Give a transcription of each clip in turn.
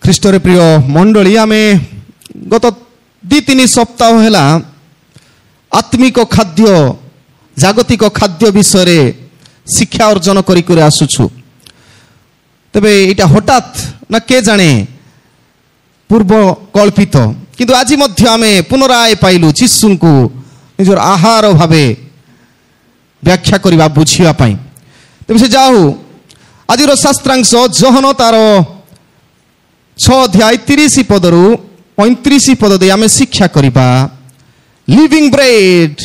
ଖ୍ରୀଷ୍ଟରେ ପ୍ରିୟ ମଣ୍ଡଳୀ ଆମେ ଗତ 2-3 ସପ୍ତାହ ହେଲା ଆତ୍ମିକ ଖାଦ୍ୟ ଜାଗତିକ ଖାଦ୍ୟ ବିଷୟରେ ଶିକ୍ଷା ଅର୍ଜନ କରି ଆସୁଛୁ। ତେବେ ଏଇଟା ହଠାତ୍ ନା କେ ଜାଣେ ପୂର୍ବ କଳ୍ପିତ, କିନ୍ତୁ ଆଜି ମଧ୍ୟ ଆମେ ପୁନରାୟ ପାଇଲୁ ଯୀଶୁଙ୍କୁ ନିଜର ଆହାର ଭାବେ ବ୍ୟାଖ୍ୟା କରିବା ବୁଝିବା ପାଇଁ। ତେବେ ସେ ଯାଉ ଆଜିର ଶାସ୍ତ୍ରାଂଶ ଯୋହନ ତାର 6 ଅଧ୍ୟାୟ 30 ପଦରୁ 35 ପଦ ଦେଇ ଆମେ ଶିକ୍ଷା କରିବା living bread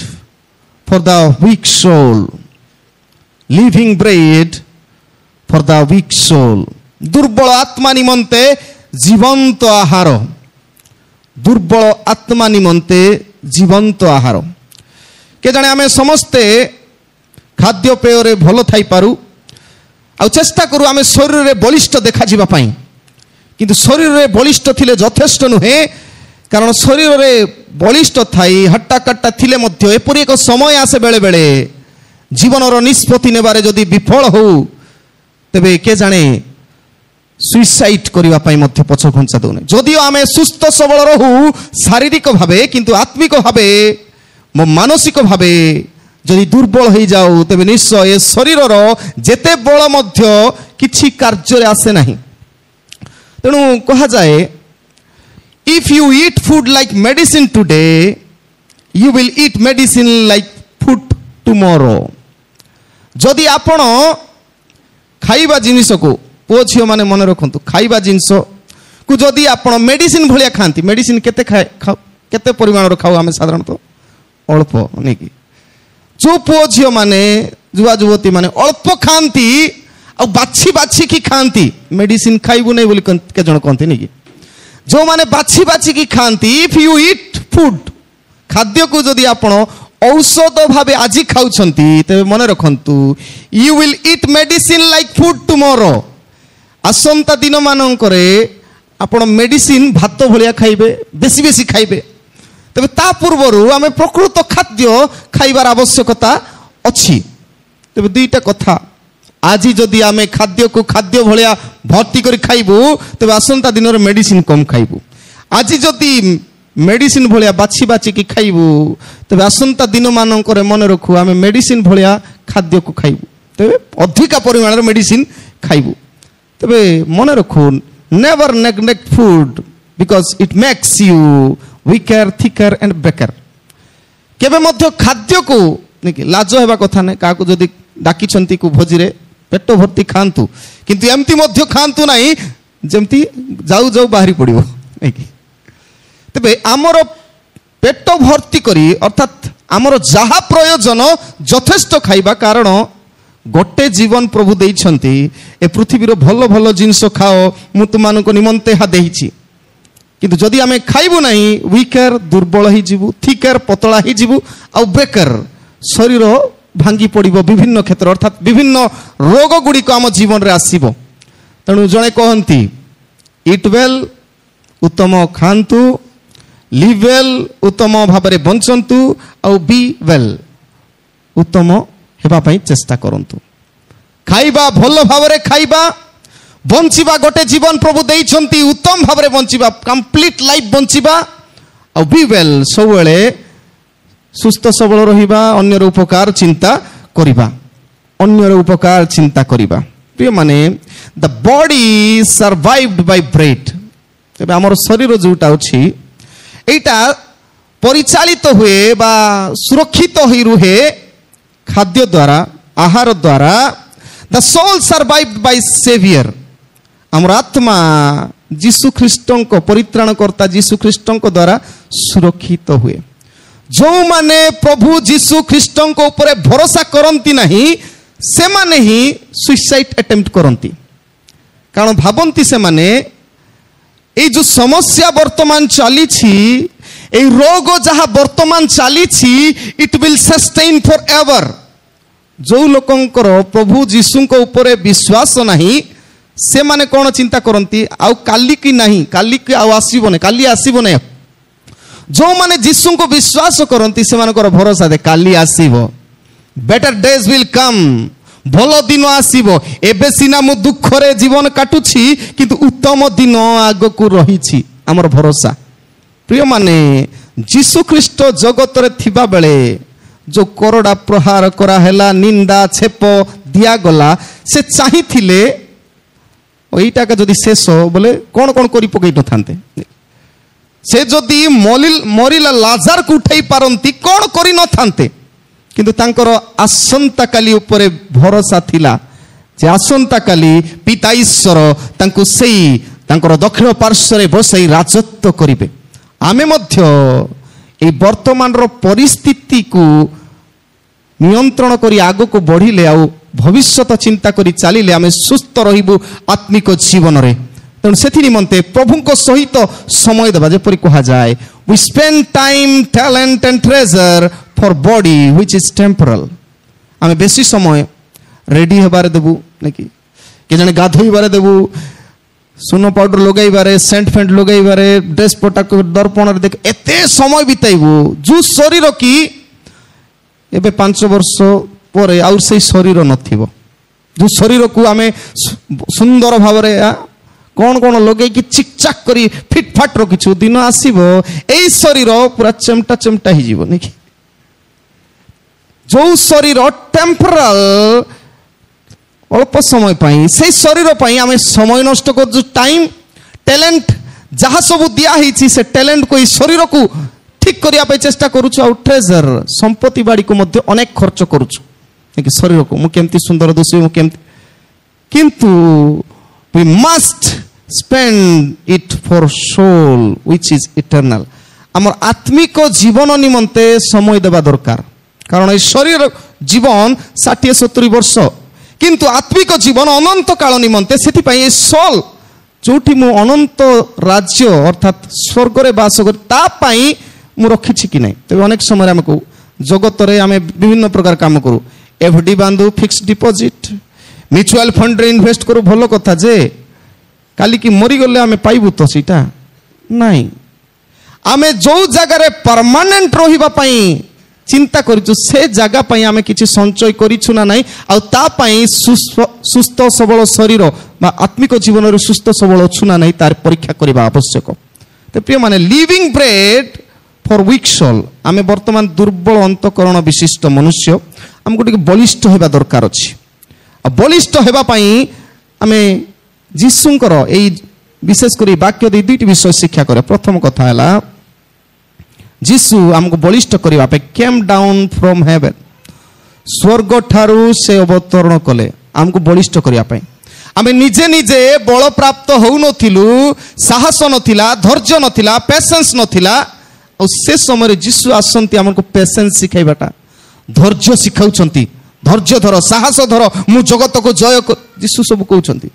for the weak soul. Living bread for the weak soul. ଦୁର୍ବଳ ଆତ୍ମା ନିମନ୍ତେ ଜୀବନ୍ତ ଆହାର। ଦୁର୍ବଳ ଆତ୍ମା ନିମନ୍ତେ ଜୀବନ୍ତ ଆହାର। କେଜାଣେ ଆମେ ସମସ୍ତେ ଖାଦ୍ୟପେୟରେ ଭଲ ଥାଇପାରୁ ଆଉ ଚେଷ୍ଟା କରୁ ଆମେ ଶରୀରରେ ବଳିଷ୍ଠ ଦେଖାଯିବା ପାଇଁ, କିନ୍ତୁ ଶରୀରରେ ବଳିଷ୍ଠ ଥିଲେ ଯଥେଷ୍ଟ ନୁହେଁ। କାରଣ ଶରୀରରେ ବଳିଷ୍ଠ ଥାଇ ହଟ୍ଟାକଟ୍ଟା ଥିଲେ ମଧ୍ୟ ଏପରି ଏକ ସମୟ ଆସେ ବେଳେବେଳେ ଜୀବନର ନିଷ୍ପତ୍ତି ନେବାରେ ଯଦି ବିଫଳ ହଉ ତେବେ କେ ଜାଣେ ସୁଇସାଇଡ୍ କରିବା ପାଇଁ ମଧ୍ୟ ପଛ ଘୁଞ୍ଚା ଦେଉନି। ଯଦିଓ ଆମେ ସୁସ୍ଥ ସବଳ ରହୁ ଶାରୀରିକ ଭାବେ, କିନ୍ତୁ ଆତ୍ମିକ ଭାବେ ମାନସିକ ଭାବେ ଯଦି ଦୁର୍ବଳ ହେଇଯାଉ ତେବେ ନିଶ୍ଚୟ ଏ ଶରୀରର ଯେତେ ବଳ ମଧ୍ୟ କିଛି କାର୍ଯ୍ୟରେ ଆସେ ନାହିଁ। ତେଣୁ କୁହାଯାଏ if you eat food like medicine today you will eat medicine like food tomorrow। ଯଦି ଆପଣ ଖାଇବା ଜିନିଷକୁ, ପୁଅ ଝିଅ ମାନେ ମନେ ରଖନ୍ତୁ, ଖାଇବା ଜିନିଷକୁ ଯଦି ଆପଣ ମେଡିସିନ ଭଳିଆ ଖାଆନ୍ତି, ମେଡିସିନ କେତେ ପରିମାଣର ଖାଉ ଆମେ ସାଧାରଣତଃ? ଅଳ୍ପ ନାଇକି। ଯେଉଁ ପୁଅ ଝିଅ ମାନେ ଯୁବା ଯୁବତୀ ମାନେ ଅଳ୍ପ ଖାଆନ୍ତି ଆଉ ବାଛି ବାଛିକି ଖାଆନ୍ତି, ମେଡିସିନ ଖାଇବୁ ନାହିଁ ବୋଲି କେତେ ଜଣ କହନ୍ତି ନାଇକି। ଯେଉଁମାନେ ବାଛି ବାଛିକି ଖାଆନ୍ତି, ଇଫ୍ ୟୁ ଇଟ୍ ଫୁଡ୍, ଖାଦ୍ୟକୁ ଯଦି ଆପଣ ଔଷଧ ଭାବେ ଆଜି ଖାଉଛନ୍ତି ତେବେ ମନେ ରଖନ୍ତୁ you will eat medicine like food tomorrow. ଆସନ୍ତା ଦିନ ମାନଙ୍କରେ ଆପଣ ମେଡିସିନ ଭାତ ଭଳିଆ ଖାଇବେ, ବେଶୀ ବେଶୀ ଖାଇବେ। ତେବେ ତା ପୂର୍ବରୁ ଆମେ ପ୍ରକୃତ ଖାଦ୍ୟ ଖାଇବାର ଆବଶ୍ୟକତା ଅଛି। ତେବେ 2ଟା କଥା, ଆଜି ଯଦି ଆମେ ଖାଦ୍ୟକୁ ଖାଦ୍ୟ ଭଳିଆ ଭର୍ତ୍ତି କରି ଖାଇବୁ ତେବେ ଆସନ୍ତା ଦିନରେ ମେଡିସିନ କମ୍ ଖାଇବୁ। ଆଜି ଯଦି ମେଡିସିନ ଭଳିଆ ବାଛି ବାଛିକି ଖାଇବୁ ତେବେ ଆସନ୍ତା ଦିନ ମାନଙ୍କରେ ମନେ ରଖୁ ଆମେ ମେଡିସିନ ଭଳିଆ ଖାଦ୍ୟକୁ ଖାଇବୁ, ତେବେ ଅଧିକା ପରିମାଣରେ ମେଡିସିନ ଖାଇବୁ। ତେବେ ମନେ ରଖୁ never neglect food because it makes you weaker thicker and baker. କେବେ ମଧ୍ୟ ଖାଦ୍ୟକୁ ଲାଜ ହେବା କଥା ନାହିଁ। କାହାକୁ ଯଦି ଡାକିଛନ୍ତି କୁ ଭୋଜିରେ ପେଟ ଭର୍ତ୍ତି ଖାଆନ୍ତୁ, କିନ୍ତୁ ଏମିତି ମଧ୍ୟ ଖାଆନ୍ତୁ ନାହିଁ ଯେମିତି ଯାଉ ଯାଉ ବାହାରି ପଡ଼ିବ ନାଇକି। ତେବେ ଆମର ପେଟ ଭର୍ତ୍ତି କରି ଅର୍ଥାତ୍ ଆମର ଯାହା ପ୍ରୟୋଜନ ଯଥେଷ୍ଟ ଖାଇବା, କାରଣ ଗୋଟେ ଜୀବନ ପ୍ରଭୁ ଦେଇଛନ୍ତି, ଏ ପୃଥିବୀର ଭଲ ଭଲ ଜିନିଷ ଖାଅ, ମୁଁ ତୁମମାନଙ୍କ ନିମନ୍ତେ ଏହା ଦେଇଛି। କିନ୍ତୁ ଯଦି ଆମେ ଖାଇବୁ ନାହିଁ ୱିକର ଦୁର୍ବଳ ହେଇଯିବୁ, ଥିକର ପତଳା ହେଇଯିବୁ, ଆଉ ବେକର ଶରୀର ଭାଙ୍ଗି ପଡ଼ିବ ବିଭିନ୍ନ କ୍ଷେତ୍ର, ଅର୍ଥାତ୍ ବିଭିନ୍ନ ରୋଗ ଗୁଡ଼ିକ ଆମ ଜୀବନରେ ଆସିବ। ତେଣୁ ଜଣେ କହନ୍ତି ଇଟ୍ ୱେଲ୍, ଉତ୍ତମ ଖାଆନ୍ତୁ, ଲିଭ୍ ୱେଲ୍, ଉତ୍ତମ ଭାବରେ ବଞ୍ଚନ୍ତୁ, ଆଉ ବି ୱେଲ୍, ଉତ୍ତମ ହେବା ପାଇଁ ଚେଷ୍ଟା କରନ୍ତୁ। ଖାଇବା ଭଲ ଭାବରେ ଖାଇବା, ବଞ୍ଚିବା ଗୋଟେ ଜୀବନ ପ୍ରଭୁ ଦେଇଛନ୍ତି, ଉତ୍ତମ ଭାବରେ ବଞ୍ଚିବା, କମ୍ପ୍ଲିଟ ଲାଇଫ ବଞ୍ଚିବା, ଆଉ ବି ୱେଲ୍ ସବୁବେଳେ ସୁସ୍ଥ ସବଳ ରହିବା, ଅନ୍ୟର ଉପକାର ଚିନ୍ତା କରିବା, ଅନ୍ୟର ଉପକାର ଚିନ୍ତା କରିବା। ପ୍ରିୟମାନେ, ଦ ବଡି ସର୍ଭାଇଭଡ୍ ବାଇ ବ୍ରେଡ୍। ତେବେ ଆମର ଶରୀର ଯେଉଁଟା ଅଛି ଏଇଟା ପରିଚାଳିତ ହୁଏ ବା ସୁରକ୍ଷିତ ହୋଇ ରୁହେ ଖାଦ୍ୟ ଦ୍ୱାରା, ଆହାର ଦ୍ୱାରା। ଦ ସୋଲ୍ ସର୍ଭାଇଭଡ୍ ବାଇ ସେଭିୟର। ଆମର ଆତ୍ମା ଯୀଶୁ ଖ୍ରୀଷ୍ଟଙ୍କ, ପରିତ୍ରାଣକର୍ତ୍ତା ଯୀଶୁ ଖ୍ରୀଷ୍ଟଙ୍କ ଦ୍ୱାରା ସୁରକ୍ଷିତ ହୁଏ। ଯେଉଁମାନେ ପ୍ରଭୁ ଯୀଶୁ ଖ୍ରୀଷ୍ଟଙ୍କ ଉପରେ ଭରସା କରନ୍ତି ନାହିଁ ସେମାନେ ହିଁ ସୁଇସାଇଡ୍ ଆଟେମ୍ପ୍ଟ କରନ୍ତି। କାରଣ ଭାବନ୍ତି ସେମାନେ এই যে সমস্যা বর্তমান চালিছি, এই রোগ যাহা বর্তমান চালিছি, it will sustain forever. যে লোকঙ্কর প্রভু যীশুঙ্ক উপরে বিশ্বাস নাহি সেমানে কোন চিন্তা করନ୍ତି আউ কালি কি নাহি, কালি কি আউ আসিব না, কালি আসিব না। যে মানে যীশুঙ্ক বিশ্বাস করନ୍ତି সেমানଙ୍କର ভরসা দে কালি আসিব, বেটার ডেজ উইল কাম, ଭଲ ଦିନ ଆସିବ। ଏବେ ସିନା ମୁଁ ଦୁଃଖରେ ଜୀବନ କାଟୁଛି, କିନ୍ତୁ ଉତ୍ତମ ଦିନ ଆଗକୁ ରହିଛି ଆମର ଭରସା। ପ୍ରିୟମାନେ, ଯୀଶୁ ଖ୍ରୀଷ୍ଟ ଜଗତରେ ଥିବା ବେଳେ ଯୋଉ କରଡ଼ା ପ୍ରହାର କରାହେଲା, ନିନ୍ଦା ଛେପ ଦିଆଗଲା, ସେ ଚାହିଁଥିଲେ ଏଇଟାକା ଯଦି ଶେଷ ବୋଲେ କ'ଣ କ'ଣ କରି ପକେଇ ନଥାନ୍ତେ। ସେ ଯଦି ମରିଲା ଲାଜାରକୁ ଉଠାଇ ପାରନ୍ତି, କ'ଣ କରିନଥାନ୍ତେ। କିନ୍ତୁ ତାଙ୍କର ଆସନ୍ତାକାଲି ଉପରେ ଭରସା ଥିଲା ଯେ ଆସନ୍ତାକାଲି ପିତା ଈଶ୍ୱର ତାଙ୍କୁ ସେଇ ତାଙ୍କର ଦକ୍ଷିଣ ପାର୍ଶ୍ୱରେ ବସାଇ ରାଜତ୍ୱ କରିବେ। ଆମେ ମଧ୍ୟ এই ବର୍ତ୍ତମାନର ପରିସ୍ଥିତିକୁ ନିୟନ୍ତ୍ରଣ କରି ଆଗକୁ ବଢ଼ିଲେ ଆଉ ଭବିଷ୍ୟତ ଚିନ୍ତା କରି ଚାଲିଲେ ଆମେ ସୁସ୍ଥ ରହିବୁ ଆତ୍ମିକ ଜୀବନରେ। ତେଣୁ ସେଥି ନିମନ୍ତେ ପ୍ରଭୁଙ୍କ ସହିତ ସମୟ ଦେବା, ଯେପରି କୁହାଯାଏ we spend time, talent and treasure for body which is temporal। ଆମେ ବେଶୀ ସମୟ ରେଡି ହେବାରେ ଦେବୁ ନାକି, କେ ଜଣେ ଗାଧୋଇବାରେ ଦେବୁ, ସୁନ ପାଉଡର ଲଗାଇବାରେ, ସେଣ୍ଟ ଫେଣ୍ଟ ଲଗାଇବାରେ, ଡ୍ରେସ୍ ପଟାକୁ ଦର୍ପଣରେ ଦେଖ ଏତେ ସମୟ ବିତାଇବୁ ଯେଉଁ ଶରୀର କି ଏବେ 5 ବର୍ଷ ପରେ ଆଉ ସେଇ ଶରୀର ନଥିବ। ଯେଉଁ ଶରୀରକୁ ଆମେ ସୁନ୍ଦର ଭାବରେ କ'ଣ କ'ଣ ଲଗେଇକି ଚିକ୍ ଚାକ୍ କରି ଫିଟ୍ ଫାଟ୍ ରଖିଛୁ, ଦିନ ଆସିବ ଏଇ ଶରୀର ପୁରା ଚେମ୍ଟା ଚେମ୍ଟା ହେଇଯିବ ନାକି। ଯେଉଁ ଶରୀର ଟେମ୍ପୋରାଲ, ଅଳ୍ପ ସମୟ ପାଇଁ, ସେଇ ଶରୀର ପାଇଁ ଆମେ ସମୟ ନଷ୍ଟ କରୁଛୁ। ଟାଇମ୍, ଟ୍ୟାଲେଣ୍ଟ ଯାହା ସବୁ ଦିଆ ହେଇଛି ସେ ଟ୍ୟାଲେଣ୍ଟକୁ, ଏଇ ଶରୀରକୁ ଠିକ୍ କରିବା ପାଇଁ ଚେଷ୍ଟା କରୁଛୁ। ଆଉ ଟ୍ରେଜର, ସମ୍ପତ୍ତି ବାଡ଼ିକୁ ମଧ୍ୟ ଅନେକ ଖର୍ଚ୍ଚ କରୁଛୁ ନାକି ଶରୀରକୁ, ମୁଁ କେମିତି ସୁନ୍ଦର ଦିଶିବି, ମୁଁ କେମିତି। କିନ୍ତୁ we must spend it for soul which is eternal। ଆମର ଆତ୍ମିକ ଜୀବନ ନିମନ୍ତେ ସମୟ ଦେବା ଦରକାର। କାରଣ এই ଶରୀର ଜୀବନ 60-70 ବର୍ଷ, କିନ୍ତୁ ଆତ୍ମିକ ଜୀବନ ଅନନ୍ତ କାଳ ନିମନ୍ତେ। ସେଥିପାଇଁ এই সোল ଯୋଉଠି ମୁଁ ଅନନ୍ତ ରାଜ୍ୟ ଅର୍ଥାତ୍ ସ୍ୱର୍ଗରେ ବାସ କରେ ତା ପାଇଁ ମୁଁ ରଖିଛି କି ନାହିଁ। ତେବେ ଅନେକ ସମୟରେ ଆମକୁ ଜଗତରେ ଆମେ ବିଭିନ୍ନ ପ୍ରକାର କାମ କରୁ, ଏଫଡି ବାନ୍ଧୁ, ଫିକ୍ସଡ ଡିପୋଜିଟ୍, ମ୍ୟୁଚୁଆଲ ଫଣ୍ଡରେ ଇନଭେଷ୍ଟ କରୁ। ଭଲ କଥା ଯେ କାଲିକି ମରିଗଲେ ଆମେ ପାଇବୁ ତ ସେଇଟା ନାହିଁ। ଆମେ ଯୋଉ ଜାଗାରେ ପରମାନେଣ୍ଟ ରହିବା ପାଇଁ ଚିନ୍ତା କରିଛୁ ସେ ଜାଗା ପାଇଁ ଆମେ କିଛି ସଞ୍ଚୟ କରିଛୁ ନା ନାହିଁ, ଆଉ ତା ପାଇଁ ସୁସ୍ଥ ସବଳ ଶରୀର ବା ଆତ୍ମିକ ଜୀବନରେ ସୁସ୍ଥ ସବଳ ଅଛୁ ନା ନାହିଁ ତାର ପରୀକ୍ଷା କରିବା ଆବଶ୍ୟକ। ତ ପ୍ରିୟମାନେ, living bread for weak soul. ଆମେ ବର୍ତ୍ତମାନ ଦୁର୍ବଳ ଅନ୍ତଃକରଣ ବିଶିଷ୍ଟ ମନୁଷ୍ୟ, ଆମକୁ ଟିକେ ବଳିଷ୍ଠ ହେବା ଦରକାର ଅଛି। ଆଉ ବଳିଷ୍ଠ ହେବା ପାଇଁ ଆମେ ଯୀଶୁଙ୍କର ଏଇ ବିଶେଷ କରି ବାକ୍ୟ ଦେଇ 2ଟି ବିଷୟ ଶିକ୍ଷା କରେ। ପ୍ରଥମ କଥା ହେଲା ଯୀଶୁ ଆମକୁ ବଳିଷ୍ଠ କରିବା ପାଇଁ କେମ୍ ଡାଉନ୍ ଫ୍ରମ୍ ହେଭେନ୍, ସ୍ୱର୍ଗ ଠାରୁ ସେ ଅବତରଣ କଲେ ଆମକୁ ବଳିଷ୍ଠ କରିବା ପାଇଁ। ଆମେ ନିଜେ ନିଜେ ବଳ ପ୍ରାପ୍ତ ହେଉନଥିଲୁ, ସାହସ ନଥିଲା, ଧୈର୍ଯ୍ୟ ନଥିଲା, ପେସେନ୍ସ ନଥିଲା। ଆଉ ସେ ସମୟରେ ଯୀଶୁ ଆସନ୍ତି ଆମକୁ ପେସେନ୍ସ ଶିଖାଇବାଟା, ଧୈର୍ଯ୍ୟ ଶିଖାଉଛନ୍ତି। ଧୈର୍ଯ୍ୟ ଧର, ସାହସ ଧର, ମୁଁ ଜଗତକୁ ଜୟ ଯୀଶୁ ସବୁ କହୁଛନ୍ତି।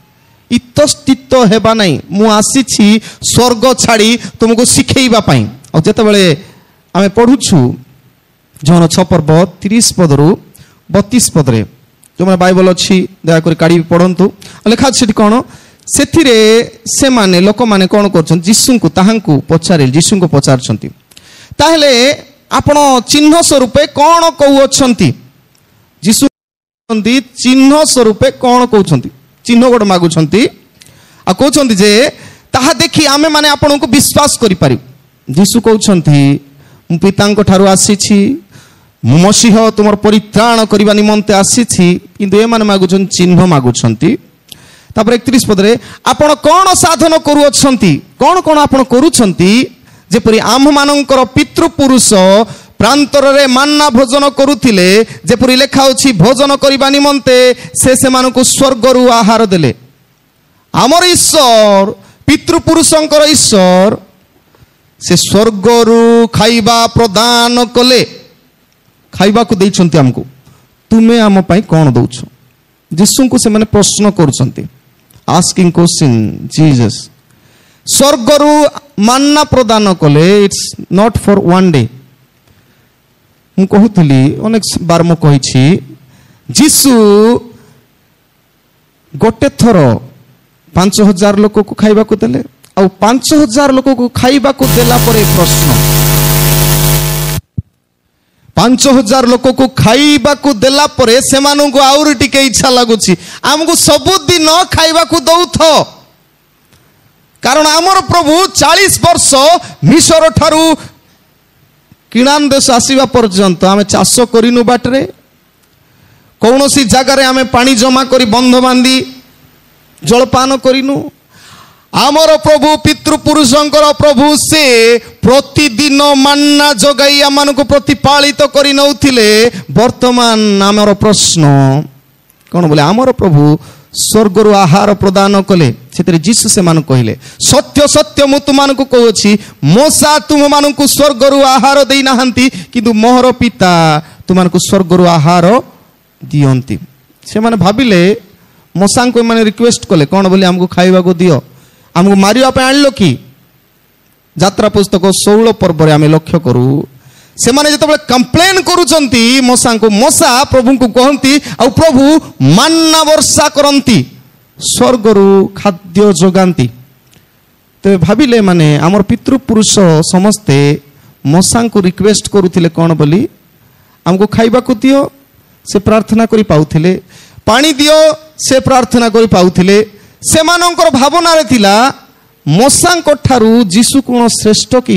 ଇତସ୍ତିତ ହେବା ନାହିଁ, ମୁଁ ଆସିଛି ସ୍ୱର୍ଗ ଛାଡ଼ି ତୁମକୁ ଶିଖେଇବା ପାଇଁ। ଆଉ ଯେତେବେଳେ ଆମେ ପଢୁଛୁ ଜହନ 6:30 32 ପଦରେ, ଯେଉଁମାନେ ବାଇବଲ ଅଛି ଦୟାକରି କାଢ଼ି ପଢ଼ନ୍ତୁ। ଲେଖା ଅଛି ସେଠି କ'ଣ, ସେଥିରେ ସେମାନେ ଲୋକମାନେ କ'ଣ କରୁଛନ୍ତି, ଯୀଶୁଙ୍କୁ ତାହାଙ୍କୁ ପଚାରିଲେ, ଯୀଶୁଙ୍କୁ ପଚାରୁଛନ୍ତି ତାହେଲେ ଆପଣ ଚିହ୍ନ ସ୍ୱରୂପେ କ'ଣ କହୁଅଛନ୍ତି? ଯୀଶୁ ଚିହ୍ନ ସ୍ୱରୂପେ କ'ଣ କହୁଛନ୍ତି? ଚିହ୍ନ ଗୋଟେ ମାଗୁଛନ୍ତି ଆଉ କହୁଛନ୍ତି ଯେ ତାହା ଦେଖି ଆମେ ମାନେ ଆପଣଙ୍କୁ ବିଶ୍ୱାସ କରିପାରିବୁ। ଯୀଶୁ କହୁଛନ୍ତି ମୁଁ ପିତାଙ୍କ ଠାରୁ ଆସିଛି, ମୁଁ ମସିହ ତୁମର ପରିତ୍ରାଣ କରିବା ନିମନ୍ତେ ଆସିଛି, କିନ୍ତୁ ଏମାନେ ମାଗୁଛନ୍ତି, ଚିହ୍ନ ମାଗୁଛନ୍ତି। ତାପରେ 31 ପଦରେ ଆପଣ କ'ଣ ସାଧନ କରୁଅଛନ୍ତି, କ'ଣ କ'ଣ ଆପଣ କରୁଛନ୍ତି? ଯେପରି ଆମ୍ଭମାନଙ୍କର ପିତୃପୁରୁଷ ପ୍ରାନ୍ତରରେ ମାନ୍ନା ଭୋଜନ କରୁଥିଲେ, ଯେପରି ଲେଖା ଅଛି ଭୋଜନ କରିବା ନିମନ୍ତେ ସେ ସେମାନଙ୍କୁ ସ୍ୱର୍ଗରୁ ଆହାର ଦେଲେ। ଆମର ଈଶ୍ୱର, ପିତୃପୁରୁଷଙ୍କର ଈଶ୍ୱର, ସେ ସ୍ୱର୍ଗରୁ ଖାଇବା ପ୍ରଦାନ କଲେ, ଖାଇବାକୁ ଦେଇଛନ୍ତି ଆମକୁ। ତୁମେ ଆମ ପାଇଁ କ'ଣ ଦଉଛ? ଯୀଶୁଙ୍କୁ ସେମାନେ ପ୍ରଶ୍ନ କରୁଛନ୍ତି, ଆସ୍କିଂ କ୍ୱେଶ୍ଚିନ୍ ଜିଜସ୍। ସ୍ୱର୍ଗରୁ ମାନ୍ନା ପ୍ରଦାନ କଲେ, it's not for one day. ମୁଁ କହୁଥିଲି, ଅନେକ ବାର ମୁଁ କହିଛି, ଯୀଶୁ ଗୋଟେ ଥର 5000 ଲୋକକୁ ଖାଇବାକୁ ଦେଲେ, ଆଉ 5000 ଲୋକକୁ ଖାଇବାକୁ ଦେଲା ପରେ ପ୍ରଶ୍ନ, 5000 लोक को खाइबा को देला परे सेमानंकु आउरी टिके इच्छा लागुची हमको सबुदिन खाइबा को दउथ कारण आमर प्रभु 40 वर्ष मिसर ठारू किणान देश आसीबा पर्यंत आमे चाष करिनु बाटरे कौनसी जगार आमे पानी जमा करी बंध बांधी जलपान करिनु आमर प्रभु पितृपुरुषंकर प्रभु से प्रतिदिन मन्ना जगाई आमनकु प्रतिपालित करि नउथिले वर्तमान आमर प्रश्न कौन बोले आमर प्रभु स्वर्गरु आहार प्रदान कले सेतरे जीसु से मान कहिले सत्य सत्य मु तुमानकु कहूछि मोसा तुम मानकु स्वर्गरु आहार देई नाहंती किंतु मोहर पिता तुमानकु स्वर्गरु आहार दियंती से माने भाबिले मोसा को माने रिक्वेस्ट कले कौन बोले हमको खाइबा को दियो हमको मारिया पे आनलो कि यात्रा पुस्तक 16 पर्व रे आमे लक्ष्य करू से माने जतबे कंप्लेन करूचंती मोसा को मोसा प्रभु को कहंती आ प्रभु मन्ना वर्षा करंती स्वर्गरु खाद्य जोगांती तो भाबिले माने हमर पितृपुरुष समस्ते मोसा को रिक्वेस्ट करूथिले कौन बोली हमको खाइबा को दियो से प्रार्थना करी पाउथिले पानी दियो से प्रार्थना करी पाउथिले सेमानंकर भावना रे थिला मोसांक ठारू जीसु कोन श्रेष्ठ की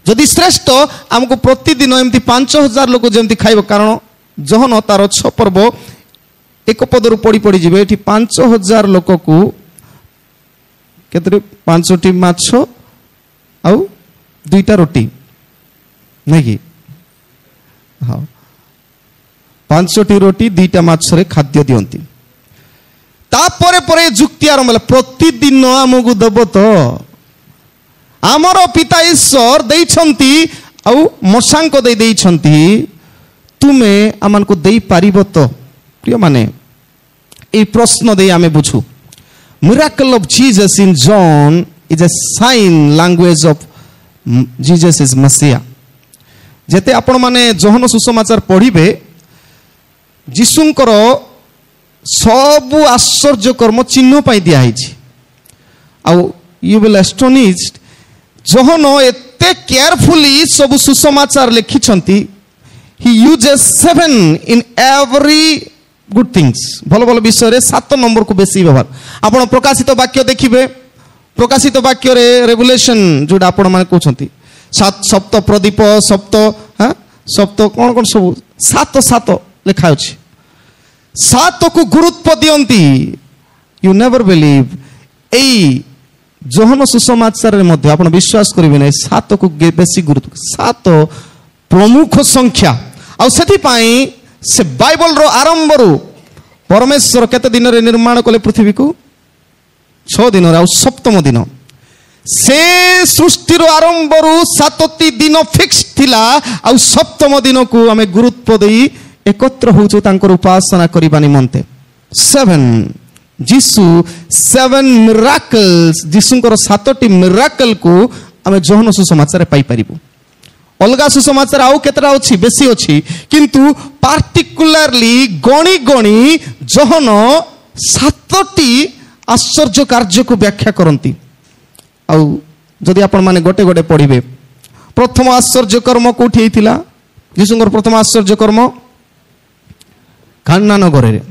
जदि श्रेष्ठ हमको प्रतिदिन एमती 5000 लोक जेमती खाइबो कारण जहन तार 6 पर्व एक पदरु पड़ी पड़ी जिवे एठी 5000 लोक को केतरे 5टी माछ आउ 2टा रोटी नै कि हां 5टी रोटी 2टा माछ रे खाद्य दियंती तापरे परे जुक्ति आरंभ होला प्रतिदिन हमकु देबो तो आमर पिता ईश्वर देइछंती आ मोसांको देई देइछंती तुमे आमानकु देई पारिबो तो प्रिय माने ए प्रश्न देई आमे बुझू miracle of Jesus in John is a sign language of Jesus is मसीहा जेते आपण माने जोहन सुसमाचार पढिबे जीसुंकर सबु आश्चर्य कर्म चिन्ह पाई दिया है यू विल एस्टोनिश्ड जहन एते केयरफुली सब सुसमाचार लिखिछंती he uses 7 in every good things भल भल विषय रे 7 नंबर को बेसी व्यवहार आपण प्रकाशित वाक्य देखिबे प्रकाशित वाक्य रे रेवलेशन जोडा आपण माने कहउछंती सप्त प्रदीप सप्त हां सप्त कोन कोन सब 7 लिखा अछि 7 को गुरुत्व दियंती यू नेवर बिलीव ए जोहन सुसमाचार रे मध्य आपण विश्वास करिवे नै 7 को बेसी गुरुत्व 7 प्रमुख संख्या आ सेति पई से बाइबल रो आरंभ रो परमेश्वर केते दिन रे निर्माण कले पृथ्वी को 6 दिन रे आ सप्तम दिन से सृष्टि रो आरंभ रो 7टी दिन फिक्स थिला आ सप्तम दिन को हमें गुरुत्व देई एकत्र होउछु तांकर उपासना करिबा निमंते 7 जीसु 7 मिराकल्स जीसुंकर 7टी मिराकल को हमें जोहन सुसमाचार पाई परिबो अलगा सुसमाचार आउ केतरा अछि बेसी अछि किंतु पार्टिकुलरली गणी गणी जोहन 7टी आश्चर्य कार्य को व्याख्या करंती आउ जदि आपण माने गोटे गोटे पढिबे प्रथम आश्चर्य कर्म कोठी हिथिला जीसुंकर प्रथम आश्चर्य कर्म कान्ना नगर रे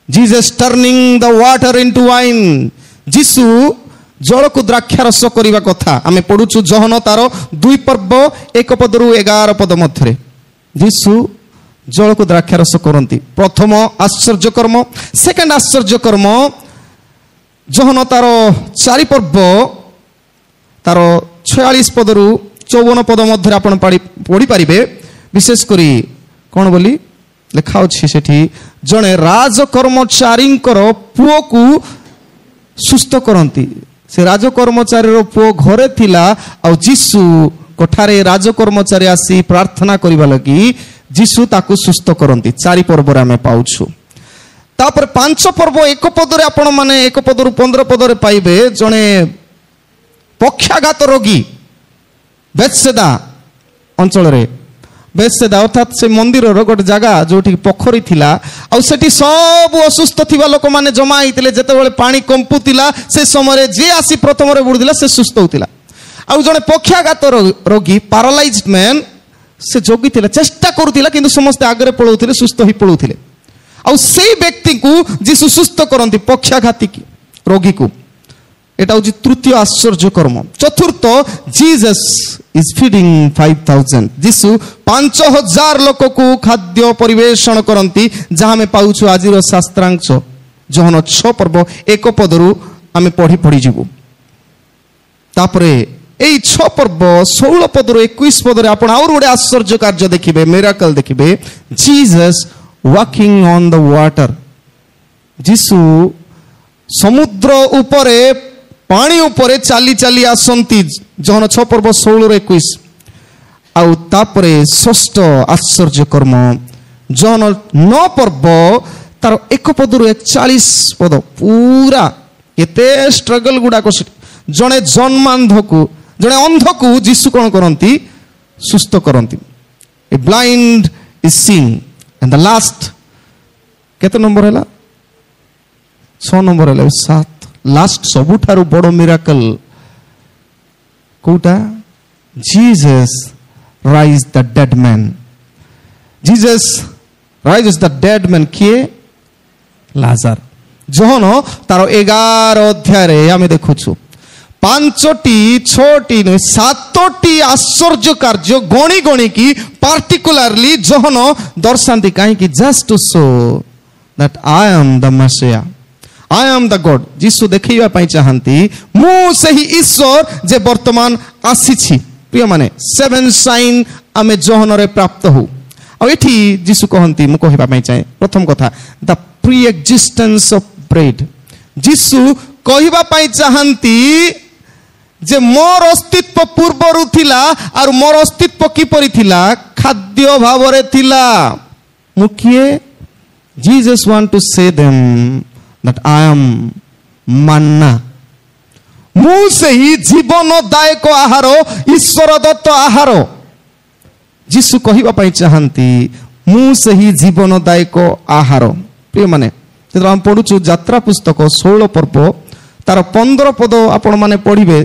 Jesus turning the water into wine जीसु जल को द्राक्षा रस करिबा कथा आमे पढुछु जोहन तार 2 पर्व 1 पदरु 11 पद मध्यरे जीसु जल को द्राक्षा रस करंती प्रथम आश्चर्य कर्म सेकंड आश्चर्य कर्म जोहन तार 4 पर्व तार 46 पदरु 54 पद मध्यरे आपण पढि पारिबे विशेष करी कोन बोली लिखा अछि सेठी जणे राजकर्मचारी पुओ को सुस्थ करंती से राजकर्मचारी रो पुओ घरे थिला आ जीसु कोठारे राजकर्मचारी आसी प्रार्थना करिबा लगी जीसु ताकू सुस्थ करंती 4 पर्व रे हमें पाउछु तापर 5 पर्व 1 पद रे आपण माने 1 पदरु 15 पद रे पाइबे जणे पक्षाघात रोगी बेत्सेदा अंचल रे बेत्सेदा अर्थात से मंदिर रो गोटे जगह जोठी पोखरी थिला आ सेठी सब असुस्थ थिबा लोक माने जमा हितिले जेते बेले पानी कंपुतिला से समय जे आसी प्रथम रे बुडदिला से सुस्थ होतिला आ जने पक्षाघात रोगी पैरालाइज्ड मैन से जगिथिला चेष्टा करुथिला किंतु समस्त आगरे पळौथिले सुस्थ होई पळौथिले आ सेई व्यक्ति को जीशु सुस्थ करंती पक्षाघाती रोगी को एटा होची तृतीय आश्चर्य कर्म चतुर्थ जीसस इज फीडिंग 5000 जीशु 5000 लोक को खाद्य परिवेषण करंती जहां में पाउछु आजिर शास्त्रांश जोहन 6 पर्व 1 पदरु आमे पढ़ी पढ़ी जीवु तापरे एई 6 पर्व 16 पदरु 21 पदरे आपण और गोटे आश्चर्य कार्य देखिबे मिराकल देखिबे Jesus walking on the water जीशु समुद्र उपरे पानी उपरे चाली चाली आसंती जहन 6 पर्व 16 21 आउ तापरे षष्ठ आश्चर्य कर्म जहन 9 पर्व तार 1 पदरु 41 पद पूरा एते स्ट्रगल गुडा को जणे जन्मांध को जणे अंध को जीशु कोन करंती सुस्थ करंती a blind is seeing and the last केते नंबर हैला 6 नंबर हैला 7 लास्ट सबुठारु बड़ो मिराकल कोटा Jesus raise the dead man Jesus raise the dead man किए लाजर जहन तार 11 अध्याय रे आमे देखुछु 5टी 6टी 7टी आश्चर्य कार्य गणी गणी की पार्टिकुलरली जहन दर्शांती कहीं की just to show that I am the मसीहा आई एम द गॉड जीशु देखैया पई चाहंती मु सही ईश्वर जे वर्तमान आसीछि प्रिय माने 7 साइन आमे जहन रे प्राप्त हो आ एठी जीशु कहंती मु कहबा पई चाहे प्रथम कथा the pre existence of bread जीशु कहबा पई चाहंती जे मोर अस्तित्व पूर्वरु थिला और मोर अस्तित्व किपरि थिला खाद्य भावरे थिला मु किए जीसस वांट टू से them that I am manna मु से ही जीवनदायक आहार ईश्वर दत्त आहार जीशु कहबा पई चाहंती मु से ही जीवनदायक आहार प्रिय माने जब हम पढुछु यात्रा पुस्तक 16 पर्व तार 15 पद आपण माने पढिबे